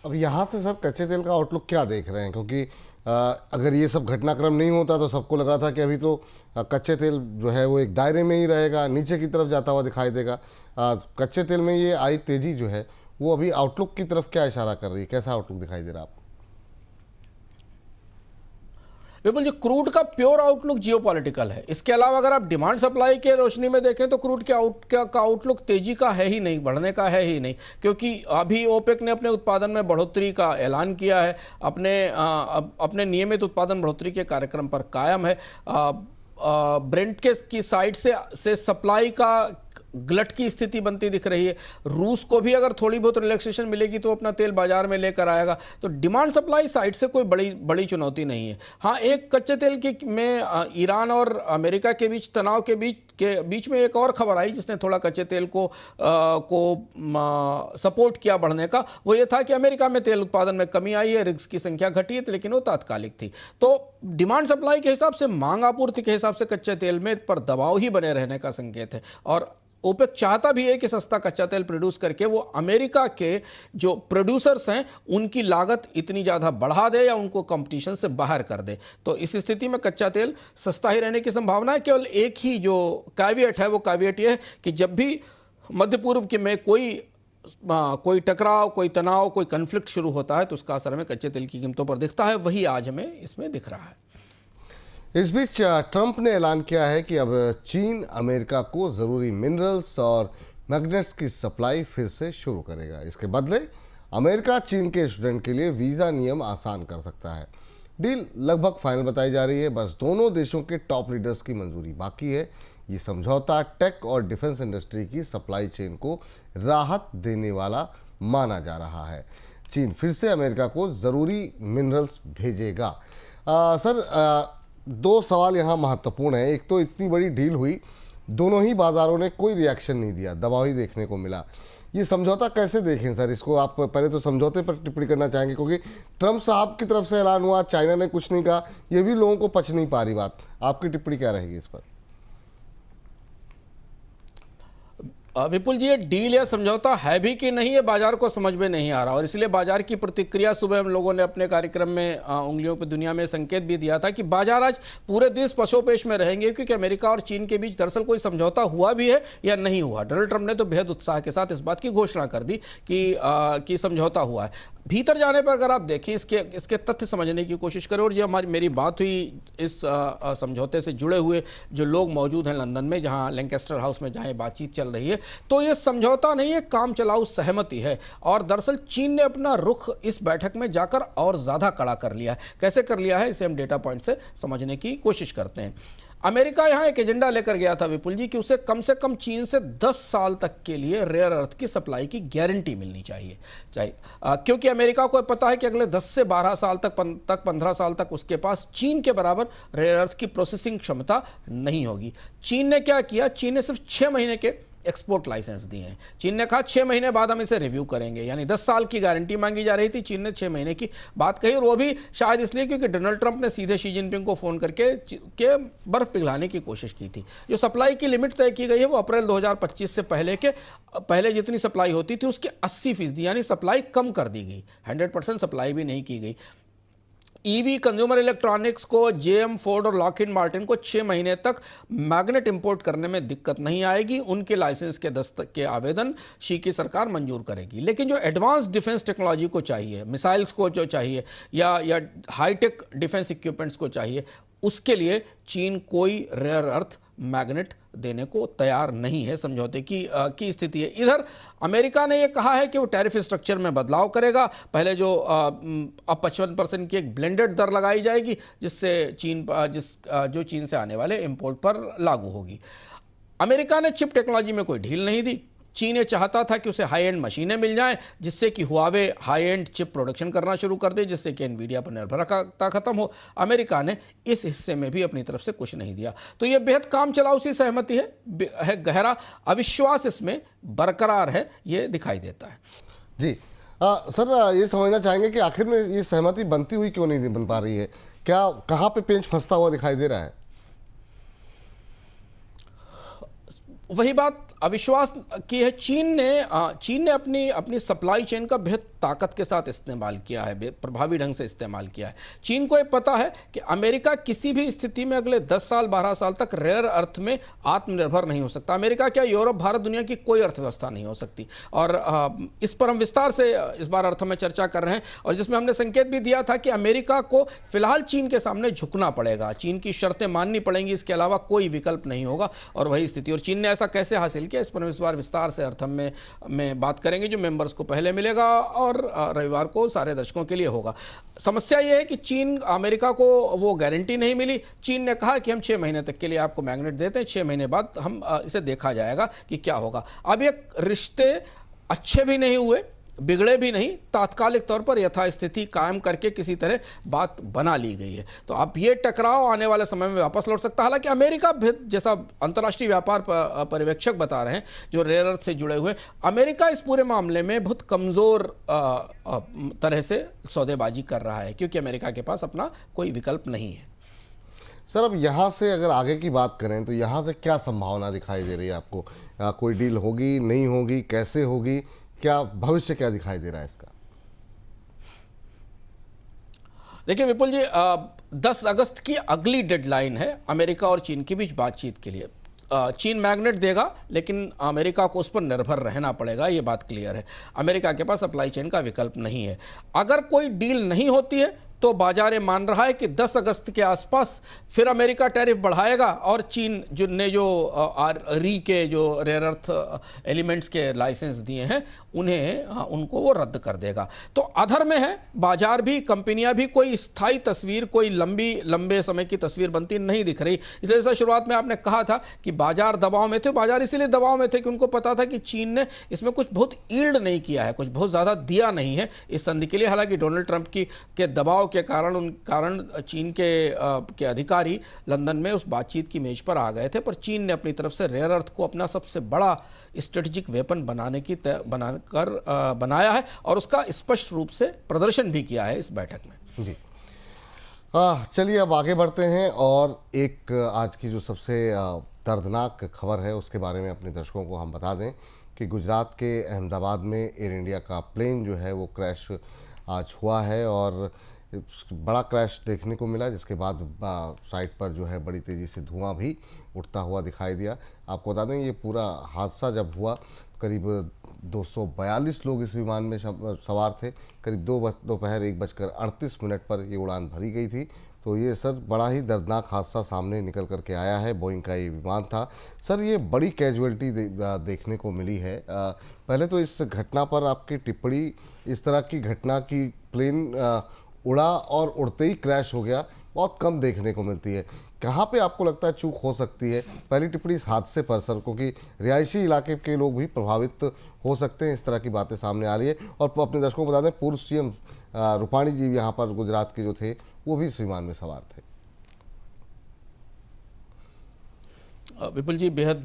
अब यहाँ से सर कच्चे तेल का आउटलुक क्या देख रहे हैं, क्योंकि अगर ये सब घटनाक्रम नहीं होता तो सबको लग रहा था कि अभी तो कच्चे तेल जो है वो एक दायरे में ही रहेगा, नीचे की तरफ जाता हुआ दिखाई देगा। कच्चे तेल में ये आई तेज़ी जो है वो अभी आउटलुक की तरफ क्या इशारा कर रही है, कैसा आउटलुक दिखाई दे रहा है आपको? बिल्कुल, जो क्रूड का प्योर आउटलुक जियोपॉलिटिकल है। इसके अलावा अगर आप डिमांड सप्लाई के रोशनी में देखें तो क्रूड का आउटलुक तेजी का है ही नहीं, बढ़ने का है ही नहीं, क्योंकि अभी ओपेक ने अपने उत्पादन में बढ़ोतरी का ऐलान किया है, अपने नियमित उत्पादन बढ़ोतरी के कार्यक्रम पर कायम है। ब्रेंट की साइड से सप्लाई का गलट की स्थिति बनती दिख रही है। रूस को भी अगर थोड़ी बहुत रिलैक्सेशन मिलेगी तो अपना तेल बाजार में लेकर आएगा। तो डिमांड सप्लाई साइड से कोई बड़ी चुनौती नहीं है। हाँ, एक कच्चे तेल में ईरान और अमेरिका के बीच तनाव के बीच में एक और खबर आई जिसने थोड़ा कच्चे तेल को सपोर्ट किया बढ़ने का। वो ये था कि अमेरिका में तेल उत्पादन में कमी आई है, रिग्स की संख्या घटी है, लेकिन वो तात्कालिक थी। तो डिमांड सप्लाई के हिसाब से, मांग आपूर्ति के हिसाब से कच्चे तेल में पर दबाव ही बने रहने का संकेत है। और ओपेक चाहता भी है कि सस्ता कच्चा तेल प्रोड्यूस करके वो अमेरिका के जो प्रोड्यूसर्स हैं उनकी लागत इतनी ज़्यादा बढ़ा दे या उनको कंपटीशन से बाहर कर दे। तो इस स्थिति में कच्चा तेल सस्ता ही रहने की संभावना है। केवल एक ही जो कैविएट है वो कैविएट ये है कि जब भी मध्य पूर्व के में कोई टकराव, कोई तनाव, कोई कन्फ्लिक्ट शुरू होता है तो उसका असर हमें कच्चे तेल की कीमतों पर दिखता है। वही आज हमें इसमें दिख रहा है। इस बीच ट्रंप ने ऐलान किया है कि अब चीन अमेरिका को ज़रूरी मिनरल्स और मैग्नेट्स की सप्लाई फिर से शुरू करेगा। इसके बदले अमेरिका चीन के स्टूडेंट के लिए वीज़ा नियम आसान कर सकता है। डील लगभग फाइनल बताई जा रही है, बस दोनों देशों के टॉप लीडर्स की मंजूरी बाकी है। ये समझौता टेक और डिफेंस इंडस्ट्री की सप्लाई चेन को राहत देने वाला माना जा रहा है। चीन फिर से अमेरिका को ज़रूरी मिनरल्स भेजेगा। सर, 2 सवाल यहाँ महत्वपूर्ण है। एक तो इतनी बड़ी डील हुई, दोनों ही बाज़ारों ने कोई रिएक्शन नहीं दिया, दबाव ही देखने को मिला। ये समझौता कैसे देखें सर? इसको आप पहले तो समझौते पर टिप्पणी करना चाहेंगे, क्योंकि ट्रंप साहब की तरफ से ऐलान हुआ, चाइना ने कुछ नहीं कहा, ये भी लोगों को पच नहीं पा रही बात। आपकी टिप्पणी क्या रहेगी इस पर? विपुल जी, ये डील या समझौता है भी कि नहीं, ये बाजार को समझ में नहीं आ रहा और इसलिए बाजार की प्रतिक्रिया, सुबह हम लोगों ने अपने कार्यक्रम में उंगलियों पर दुनिया में संकेत भी दिया था कि बाजार आज पूरे देश पशोपेश में रहेंगे, क्योंकि अमेरिका और चीन के बीच दरअसल कोई समझौता हुआ भी है या नहीं हुआ। डोनाल्ड ट्रंप ने तो बेहद उत्साह के साथ इस बात की घोषणा कर दी कि समझौता हुआ है। भीतर जाने पर अगर आप देखें, इसके इसके तथ्य समझने की कोशिश करें, और ये मेरी बात हुई इस समझौते से जुड़े हुए जो लोग मौजूद हैं लंदन में, जहां लैंकेस्टर हाउस में जहां ये बातचीत चल रही है, तो ये समझौता नहीं है, काम चलाऊ सहमति है। और दरअसल चीन ने अपना रुख इस बैठक में जाकर और ज़्यादा कड़ा कर लिया है। कैसे कर लिया है, इसे हम डेटा पॉइंट से समझने की कोशिश करते हैं। अमेरिका यहाँ एक एजेंडा लेकर गया था विपुल जी कि उसे कम से कम चीन से 10 साल तक के लिए रेयर अर्थ की सप्लाई की गारंटी मिलनी चाहिए क्योंकि अमेरिका को पता है कि अगले 10 से 12 साल तक 15 साल तक उसके पास चीन के बराबर रेयर अर्थ की प्रोसेसिंग क्षमता नहीं होगी। चीन ने क्या किया, चीन ने सिर्फ 6 महीने के एक्सपोर्ट लाइसेंस दिए हैं। चीन ने कहा 6 महीने बाद हम इसे रिव्यू करेंगे, यानी 10 साल की गारंटी मांगी जा रही थी, चीन ने 6 महीने की बात कही, और वो भी शायद इसलिए क्योंकि डोनाल्ड ट्रंप ने सीधे शी जिनपिंग को फोन करके के बर्फ पिघलाने की कोशिश की थी। जो सप्लाई की लिमिट तय की गई है वो अप्रैल 2025 से पहले जितनी सप्लाई होती थी उसके 80%, यानी सप्लाई कम कर दी गई, 100% सप्लाई भी नहीं की गई। ईवी कंज्यूमर इलेक्ट्रॉनिक्स को जेएम, फोर्ड और लॉकहीड मार्टिन को 6 महीने तक मैग्नेट इंपोर्ट करने में दिक्कत नहीं आएगी। उनके लाइसेंस के दस्तक के आवेदन शी की सरकार मंजूर करेगी। लेकिन जो एडवांस डिफेंस टेक्नोलॉजी को चाहिए, मिसाइल्स को जो चाहिए या हाईटेक डिफेंस इक्विपमेंट्स को चाहिए, उसके लिए चीन कोई रेयर अर्थ मैग्नेट देने को तैयार नहीं है। समझौते की स्थिति है। इधर अमेरिका ने यह कहा है कि वो टैरिफ स्ट्रक्चर में बदलाव करेगा। पहले जो अब 55% की एक ब्लेंडेड दर लगाई जाएगी, जिससे जो चीन से आने वाले इंपोर्ट पर लागू होगी। अमेरिका ने चिप टेक्नोलॉजी में कोई ढील नहीं दी। चीन ये चाहता था कि उसे हाई एंड मशीनें मिल जाएं, जिससे कि Huawei high and chip production करना शुरू कर दे, जिससे कि एनवीडिया पर निर्भरता खत्म हो। अमेरिका ने इस हिस्से में भी अपनी तरफ से कुछ नहीं दिया। तो ये बेहद काम चलाऊ सी सहमति है, गहरा अविश्वास इसमें बरकरार है, ये दिखाई देता है। जी सर, ये समझना चाहेंगे कि आखिर में ये सहमति बनती हुई क्यों नहीं बन पा रही है? क्या कहाँ पे पेंच फंसता हुआ दिखाई दे रहा है? वही बात अविश्वास की है। चीन ने अपनी सप्लाई चेन का बेहद ताकत के साथ इस्तेमाल किया है, प्रभावी ढंग से इस्तेमाल किया है। चीन को ये पता है कि अमेरिका किसी भी स्थिति में अगले 10 साल 12 साल तक रेयर अर्थ में आत्मनिर्भर नहीं हो सकता। अमेरिका क्या, यूरोप, भारत, दुनिया की कोई अर्थव्यवस्था नहीं हो सकती। और इस पर हम विस्तार से इस बार अर्थ में चर्चा कर रहे हैं, और जिसमें हमने संकेत भी दिया था कि अमेरिका को फिलहाल चीन के सामने झुकना पड़ेगा, चीन की शर्तें माननी पड़ेंगी, इसके अलावा कोई विकल्प नहीं होगा। और वही स्थिति, और चीन ने ऐसा कैसे हासिल किया, इस पर हम इस बार विस्तार से अर्थम में बात करेंगे, जो मेंबर्स को पहले मिलेगा और रविवार को सारे दर्शकों के लिए होगा। समस्या यह है कि चीन, अमेरिका को वो गारंटी नहीं मिली। चीन ने कहा कि हम 6 महीने तक के लिए आपको मैग्नेट देते हैं, 6 महीने बाद हम इसे देखा जाएगा कि क्या होगा। अब ये रिश्ते अच्छे भी नहीं हुए, बिगड़े भी नहीं, तात्कालिक तौर पर यथास्थिति कायम करके किसी तरह बात बना ली गई है। तो अब ये टकराव आने वाले समय में वापस लौट सकता है। हालांकि अमेरिका जैसा अंतर्राष्ट्रीय व्यापार पर्यवेक्षक बता रहे हैं जो रेयर अर्थ से जुड़े हुए, अमेरिका इस पूरे मामले में बहुत कमज़ोर तरह से सौदेबाजी कर रहा है, क्योंकि अमेरिका के पास अपना कोई विकल्प नहीं है। सर, अब यहाँ से अगर आगे की बात करें तो यहाँ से क्या संभावना दिखाई दे रही है आपको? कोई डील होगी, नहीं होगी, कैसे होगी, क्या भविष्य क्या दिखाई दे रहा है इसका? देखिए विपुल जी, 10 अगस्त की अगली डेडलाइन है अमेरिका और चीन के बीच बातचीत के लिए। चीन मैग्नेट देगा, लेकिन अमेरिका को उस पर निर्भर रहना पड़ेगा, ये बात क्लियर है। अमेरिका के पास सप्लाई चेन का विकल्प नहीं है। अगर कोई डील नहीं होती है तो बाजार मान रहा है कि 10 अगस्त के आसपास फिर अमेरिका टैरिफ बढ़ाएगा और चीन जो री के जो रेयर अर्थ एलिमेंट्स के लाइसेंस दिए हैं उनको वो रद्द कर देगा। तो अधर में है बाजार भी, कंपनियां भी, कोई स्थायी तस्वीर, कोई लंबे समय की तस्वीर बनती नहीं दिख रही। इसलिए शुरुआत में आपने कहा था कि बाजार दबाव में थे। बाजार इसीलिए दबाव में थे कि उनको पता था कि चीन ने इसमें कुछ बहुत ईल्ड नहीं किया है, कुछ बहुत ज़्यादा दिया नहीं है इस संधि के लिए। हालांकि डोनाल्ड ट्रंप के दबाव के कारण चीन के अधिकारी लंदन में उस बातचीत की मेज पर आ गए थे, पर चीन ने अपनी तरफ से रेयर अर्थ को अपना सबसे बड़ा स्ट्रेटेजिक वेपन बनाया है और उसका स्पष्ट रूप से प्रदर्शन भी किया है इस बैठक में। जी, चलिए अब आगे बढ़ते हैं और एक आज की जो सबसे दर्दनाक खबर है उसके बारे में अपने दर्शकों को हम बता दें कि गुजरात के अहमदाबाद में एयर इंडिया का प्लेन जो है वो क्रैश आज हुआ है और बड़ा क्रैश देखने को मिला, जिसके बाद साइट पर जो है बड़ी तेज़ी से धुआं भी उठता हुआ दिखाई दिया। आपको बता दें ये पूरा हादसा जब हुआ करीब 242 लोग इस विमान में सवार थे। करीब दोपहर 1:38 पर ये उड़ान भरी गई थी। तो ये सर बड़ा ही दर्दनाक हादसा सामने निकल करके आया है। बोइंग का ये विमान था सर, ये बड़ी कैजुअलिटी देखने को मिली है। पहले तो इस घटना पर आपकी टिप्पणी, इस तरह की घटना की प्लेन उड़ा और उड़ते ही क्रैश हो गया, बहुत कम देखने को मिलती है। कहाँ पे आपको लगता है चूक हो सकती है? पहली टिप्पणी इस हादसे पर सर, क्योंकि रिहायशी इलाके के लोग भी प्रभावित हो सकते हैं, इस तरह की बातें सामने आ रही है। और अपने दर्शकों को बता दें, पूर्व सीएम रूपाणी जी यहाँ पर गुजरात के जो थे वो भी इस विमान में सवार थे। विपुल जी, बेहद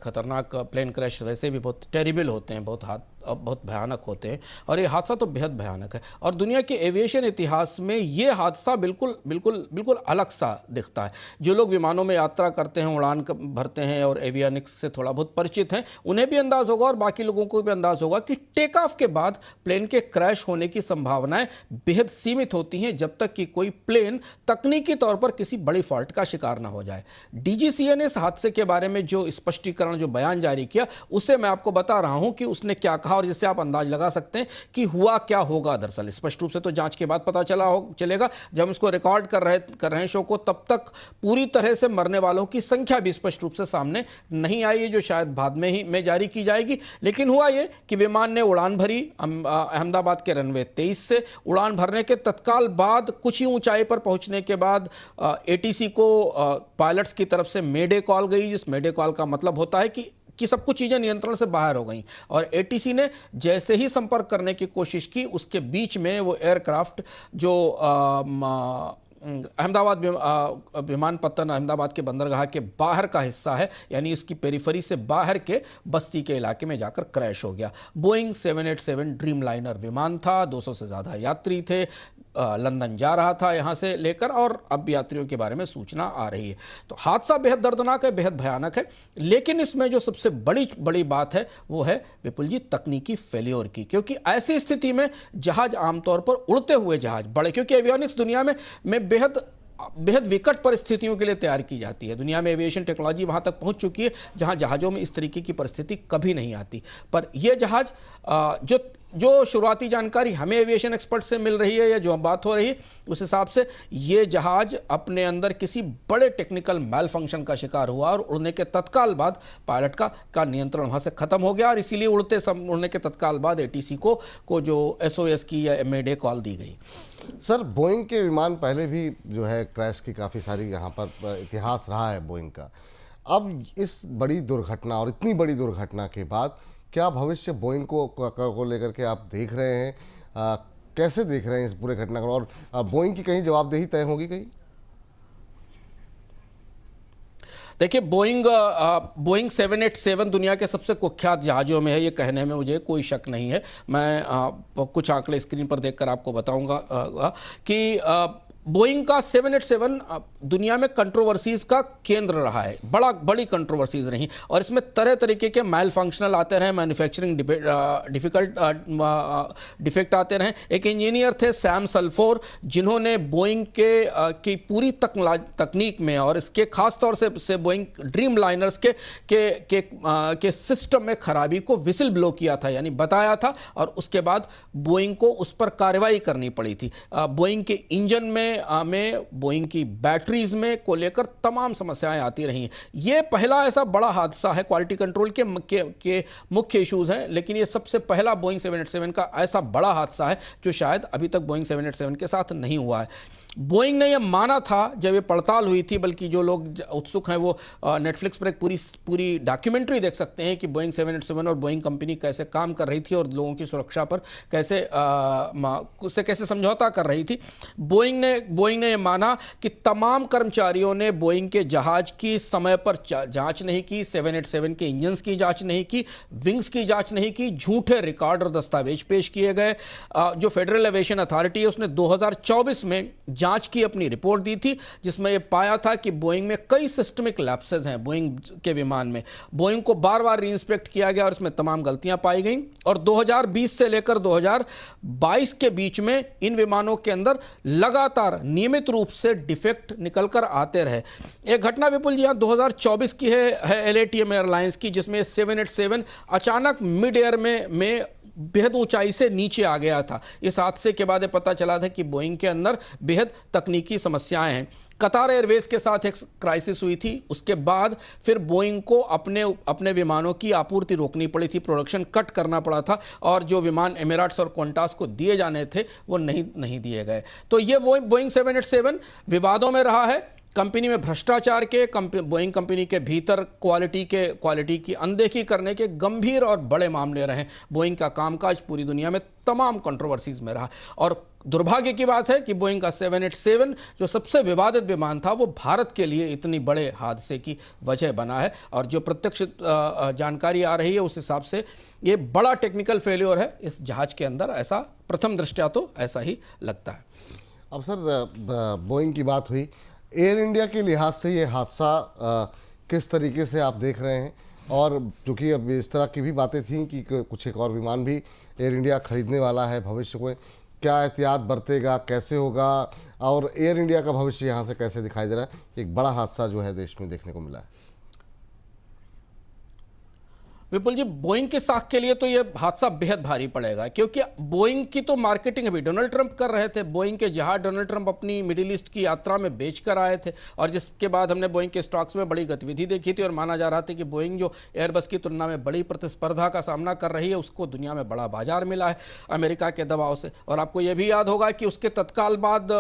खतरनाक प्लेन क्रैश वैसे भी बहुत टेरिबल होते हैं, बहुत भयानक होते हैं, और ये हादसा तो बेहद भयानक है। और दुनिया के एविएशन इतिहास में ये हादसा बिल्कुल बिल्कुल बिल्कुल अलग सा दिखता है। जो लोग विमानों में यात्रा करते हैं, उड़ान भरते हैं और एवियनिक्स से थोड़ा बहुत परिचित हैं, उन्हें भी अंदाज़ होगा और बाकी लोगों को भी अंदाज़ होगा कि टेक ऑफ के बाद प्लेन के क्रैश होने की संभावनाएं बेहद सीमित होती हैं, जब तक कि कोई प्लेन तकनीकी तौर पर किसी बड़ी फॉल्ट का शिकार ना हो जाए। डीजीसीए ने इस हादसे के बारे में जो स्पष्टीकरण, जो बयान जारी किया, उसे मैं आपको बता रहा हूं कि उसने क्या कहा, और जिससे आप अंदाज लगा सकते हैं कि हुआ क्या होगा। दरअसल स्पष्ट रूप से तो जांच के बाद पता चलेगा। जब हम इसको रिकॉर्ड कर रहे हैं शो को, तब तक पूरी तरह से मरने वालों की संख्या भी स्पष्ट रूप से सामने नहीं आई है, जो शायद बाद में जारी की जाएगी। लेकिन हुआ ये कि विमान ने उड़ान भरी अहमदाबाद के रनवे 23 से। उड़ान भरने के तत्काल बाद कुछ ही ऊंचाई पर पहुंचने के बाद एटीसी को पायलट्स की तरफ से मेडे कॉल गई, जिस मेडे कॉल का मतलब होता है कि सब कुछ चीज़ें नियंत्रण से बाहर हो गई। और एटीसी ने जैसे ही संपर्क करने की कोशिश की, उसके बीच में वो एयरक्राफ्ट जो अहमदाबाद विमानपत्तन, अहमदाबाद के बंदरगाह के बाहर का हिस्सा है, यानी इसकी पेरिफेरी से बाहर के बस्ती के इलाके में जाकर क्रैश हो गया। बोइंग 787 ड्रीम लाइनर विमान था, 200 से ज़्यादा यात्री थे, लंदन जा रहा था यहाँ से लेकर, और अब यात्रियों के बारे में सूचना आ रही है। तो हादसा बेहद दर्दनाक है, बेहद भयानक है। लेकिन इसमें जो सबसे बड़ी बात है वो है विपुल जी तकनीकी फेल्योर की, क्योंकि ऐसी स्थिति में जहाज आमतौर पर उड़ते हुए जहाज बड़े, क्योंकि एवियोनिक्स दुनिया में बेहद विकट परिस्थितियों के लिए तैयार की जाती है। दुनिया में एविएशन टेक्नोलॉजी वहाँ तक पहुँच चुकी है जहाँ जहाज़ों में इस तरीके की परिस्थिति कभी नहीं आती। पर यह जहाज़ जो शुरुआती जानकारी हमें एविएशन एक्सपर्ट से मिल रही है या जो बात हो रही है, उस हिसाब से ये जहाज अपने अंदर किसी बड़े टेक्निकल मैल फंक्शन का शिकार हुआ और उड़ने के तत्काल बाद पायलट का नियंत्रण वहाँ से ख़त्म हो गया, और इसीलिए उड़ने के तत्काल बाद एटीसी को जो एसओएस की या मेडे कॉल दी गई। सर, बोइंग के विमान पहले भी जो है क्रैश की काफ़ी सारी यहाँ पर इतिहास रहा है बोइंग का। अब इस बड़ी दुर्घटना और इतनी बड़ी दुर्घटना के बाद क्या भविष्य बोइंग को लेकर के आप देख रहे हैं? कैसे देख रहे हैं इस पूरे घटना को? और बोइंग की कहीं जवाबदेही तय होगी कहीं? देखिए, बोइंग 787 दुनिया के सबसे कुख्यात जहाज़ों में है, ये कहने में मुझे कोई शक नहीं है। मैं कुछ आंकड़े स्क्रीन पर देखकर आपको बताऊंगा कि बोइंग का 787 दुनिया में कंट्रोवर्सीज का केंद्र रहा है, बड़ी कंट्रोवर्सीज रही, और इसमें तरह तरीके के मैल फंक्शनल आते रहे, मैन्युफैक्चरिंग डिफेक्ट आते रहे। एक इंजीनियर थे सैम सल्फोर, जिन्होंने बोइंग की पूरी तकनीक में और इसके खास तौर से बोइंग ड्रीम लाइनर्स के सिस्टम में खराबी को विसिल ब्लो किया था, यानी बताया था, और उसके बाद बोइंग को उस पर कार्रवाई करनी पड़ी थी। बोइंग के इंजन में बोइंग की बैटरीज में को लेकर तमाम समस्याएं आती रही। ये पहला ऐसा बड़ा हादसा है, क्वालिटी कंट्रोल के मुख्य इश्यूज हैं, लेकिन ये सबसे पहला बोइंग 787 का ऐसा बड़ा हादसा है जो शायद अभी तक बोइंग 787 के साथ नहीं हुआ है। बोइंग ने यह माना था जब ये पड़ताल हुई थी, बल्कि जो लोग उत्सुक हैं वो नेटफ्लिक्स पर एक पूरी डॉक्यूमेंट्री देख सकते हैं कि बोइंग 787 और बोइंग कंपनी कैसे काम कर रही थी और लोगों की सुरक्षा पर कैसे समझौता कर रही थी। बोइंग ने यह माना कि तमाम कर्मचारियों ने बोइंग के जहाज की समय पर जांच नहीं की, 787 के इंजन्स की जांच नहीं की, विंग्स की जांच नहीं की, झूठे रिकॉर्ड और दस्तावेज पेश किए गए। जो फेडरल एविएशन अथॉरिटी है उसने 2024 में जांच की अपनी रिपोर्ट दी थी, जिसमें यह पाया था कि बोइंग में कई सिस्टमिक लैप्सेस हैं। बोइंग के विमान में बोइंग को बार-बार रीइंस्पेक्ट किया गया और इसमें तमाम गलतियां पाई गईं, और 2020 से लेकर 2022 के बीच में इन विमानों के अंदर लगातार लगातार नियमित रूप से डिफेक्ट निकलकर आते रहे। एक घटना विपुल जी यहाँ 2024 की है LATM एयरलाइंस की, जिसमें 787 अचानक मिड एयर में बेहद ऊंचाई से नीचे आ गया था। इस हादसे के बाद पता चला था कि बोइंग के अंदर बेहद तकनीकी समस्याएं हैं। कतार एयरवेज के साथ एक क्राइसिस हुई थी, उसके बाद फिर बोइंग को अपने विमानों की आपूर्ति रोकनी पड़ी थी, प्रोडक्शन कट करना पड़ा था, और जो विमान एमिरेट्स और क्वांटास को दिए जाने थे वो नहीं दिए गए। तो ये बोइंग 787 विवादों में रहा है। कंपनी में भ्रष्टाचार के, बोइंग कंपनी के भीतर क्वालिटी की अनदेखी करने के गंभीर और बड़े मामले रहे। बोइंग का कामकाज पूरी दुनिया में तमाम कंट्रोवर्सीज में रहा, और दुर्भाग्य की बात है कि बोइंग का 787 जो सबसे विवादित विमान था वो भारत के लिए इतनी बड़े हादसे की वजह बना है। और जो प्रत्यक्ष जानकारी आ रही है उस हिसाब से ये बड़ा टेक्निकल फेल्योर है इस जहाज के अंदर, ऐसा प्रथम दृष्टया तो ऐसा ही लगता है। अब सर, बोइंग की बात हुई, एयर इंडिया के लिहाज से ये हादसा किस तरीके से आप देख रहे हैं? और क्योंकि अब इस तरह की भी बातें थी कि कुछ एक और विमान भी एयर इंडिया खरीदने वाला है भविष्य में, क्या एहतियात बरतेगा, कैसे होगा, और एयर इंडिया का भविष्य यहाँ से कैसे दिखाई दे रहा है? एक बड़ा हादसा जो है देश में देखने को मिला है। विपुल जी, बोइंग के साख के लिए तो यह हादसा बेहद भारी पड़ेगा, क्योंकि बोइंग की तो मार्केटिंग अभी डोनाल्ड ट्रंप कर रहे थे। बोइंग के जहाज डोनाल्ड ट्रंप अपनी मिडिल ईस्ट की यात्रा में बेच कर आए थे, और जिसके बाद हमने बोइंग के स्टॉक्स में बड़ी गतिविधि देखी थी, और माना जा रहा था कि बोइंग जो एयरबस की तुलना में बड़ी प्रतिस्पर्धा का सामना कर रही है, उसको दुनिया में बड़ा बाजार मिला है अमेरिका के दबाव से। और आपको यह भी याद होगा कि उसके तत्काल बाद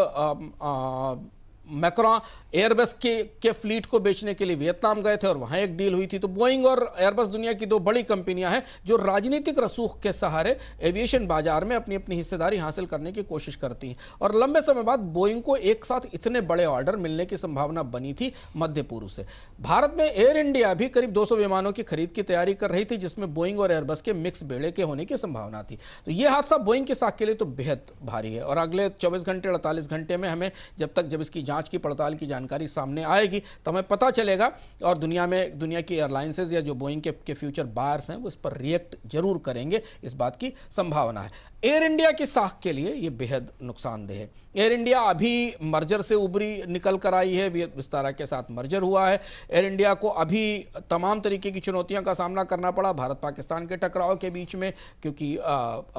मैक्रोन एयरबस के फ्लीट को बेचने के लिए वियतनाम गए थे, और वहां एक डील हुई थी। तो बोइंग और एयरबस दुनिया की दो बड़ी कंपनियां हैं जो राजनीतिक रसूख के सहारे एविएशन बाजार में अपनी अपनी हिस्सेदारी हासिल करने की कोशिश करती हैं। और लंबे समय बाद बोइंग को एक साथ इतने बड़े ऑर्डर मिलने की संभावना बनी थी मध्य पूर्व से। भारत में एयर इंडिया भी करीब 200 विमानों की खरीद की तैयारी कर रही थी, जिसमें बोइंग और एयरबस के मिक्स बेड़े के होने की संभावना थी। तो यह हादसा बोइंग के साख के लिए तो बेहद भारी है, और अगले 24 घंटे 48 घंटे में हमें जब इसकी जांच की पड़ताल की जानकारी सामने आएगी तो हमें पता चलेगा, और दुनिया की एयरलाइंसेज या जो बोइंग के फ्यूचर बायर्स हैं वो इस पर रिएक्ट जरूर करेंगे, इस बात की संभावना है। एयर इंडिया की साख के लिए ये बेहद नुकसानदेह है। एयर इंडिया अभी मर्जर से उभरी निकल कर आई है, विस्तारा के साथ मर्जर हुआ है। एयर इंडिया को अभी तमाम तरीके की चुनौतियों का सामना करना पड़ा भारत पाकिस्तान के टकराव के बीच में, क्योंकि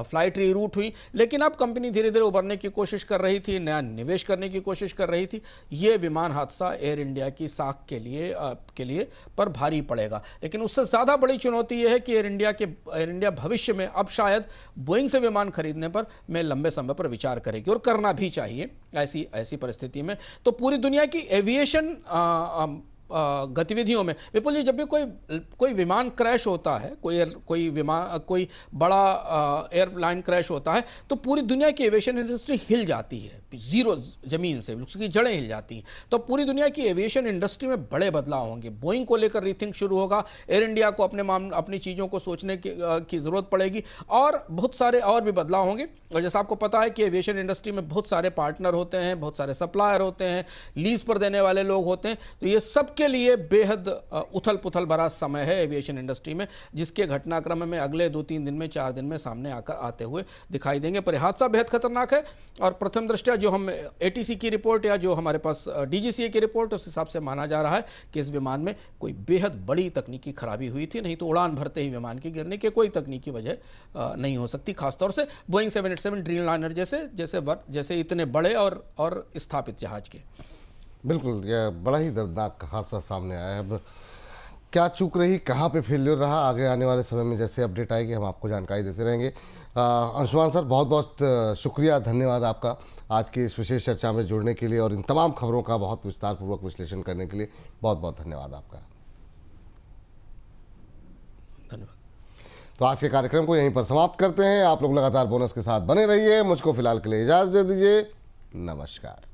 फ्लाइट रीरूट हुई। लेकिन अब कंपनी धीरे धीरे उभरने की कोशिश कर रही थी, नया निवेश करने की कोशिश कर रही थी। ये विमान हादसा एयर इंडिया की साख के लिए पर भारी पड़ेगा। लेकिन उससे ज़्यादा बड़ी चुनौती यह है कि एयर इंडिया भविष्य में अब शायद बोइंग से विमान खरीदने पर में लंबे समय पर विचार करेगी, और करना भी चाहिए। ऐसी परिस्थिति में तो पूरी दुनिया की एविएशन गतिविधियों में, विपुल जी, जब भी कोई विमान क्रैश होता है, कोई बड़ा एयरलाइन क्रैश होता है, तो पूरी दुनिया की एविएशन इंडस्ट्री हिल जाती है, जीरो जमीन से उसकी जड़ें हिल जाती हैं। तो पूरी दुनिया की एविएशन इंडस्ट्री में बड़े बदलाव होंगे। बोइंग को लेकर रीथिंक शुरू होगा, एयर इंडिया को अपनी चीज़ों को सोचने की ज़रूरत पड़ेगी, और बहुत सारे और भी बदलाव होंगे। और जैसा आपको पता है कि एविएशन इंडस्ट्री में बहुत सारे पार्टनर होते हैं, बहुत सारे सप्लायर होते हैं, लीज पर देने वाले लोग होते हैं। तो ये सब के लिए बेहद उथल पुथल भरा समय है एविएशन इंडस्ट्री में, जिसके घटनाक्रम में अगले 2-3 दिन में 4 दिन में सामने आते हुए दिखाई देंगे। पर हादसा बेहद खतरनाक है, और प्रथम दृष्टया जो हम ATC की रिपोर्ट या जो हमारे पास DGCA की रिपोर्ट, उस हिसाब से माना जा रहा है कि इस विमान में कोई बेहद बड़ी तकनीकी खराबी हुई थी, नहीं तो उड़ान भरते ही विमान के गिरने के कोई तकनीकी वजह नहीं हो सकती, खासतौर से बोइंग 787 ड्रीमलाइनर जैसे इतने बड़े और स्थापित जहाज के। बिल्कुल, यह बड़ा ही दर्दनाक हादसा सामने आया है। अब क्या चूक रही, कहाँ पे फेल्योर रहा, आगे आने वाले समय में जैसे अपडेट आएगी हम आपको जानकारी देते रहेंगे। अंशुमान सर, बहुत बहुत शुक्रिया, धन्यवाद आपका आज की इस विशेष चर्चा में जुड़ने के लिए, और इन तमाम खबरों का बहुत विस्तारपूर्वक विश्लेषण करने के लिए बहुत बहुत धन्यवाद आपका। धन्यवाद। तो आज के कार्यक्रम को यहीं पर समाप्त करते हैं। आप लोग लगातार बोनस के साथ बने रहिए। मुझको फिलहाल के लिए इजाज़त दे दीजिए। नमस्कार।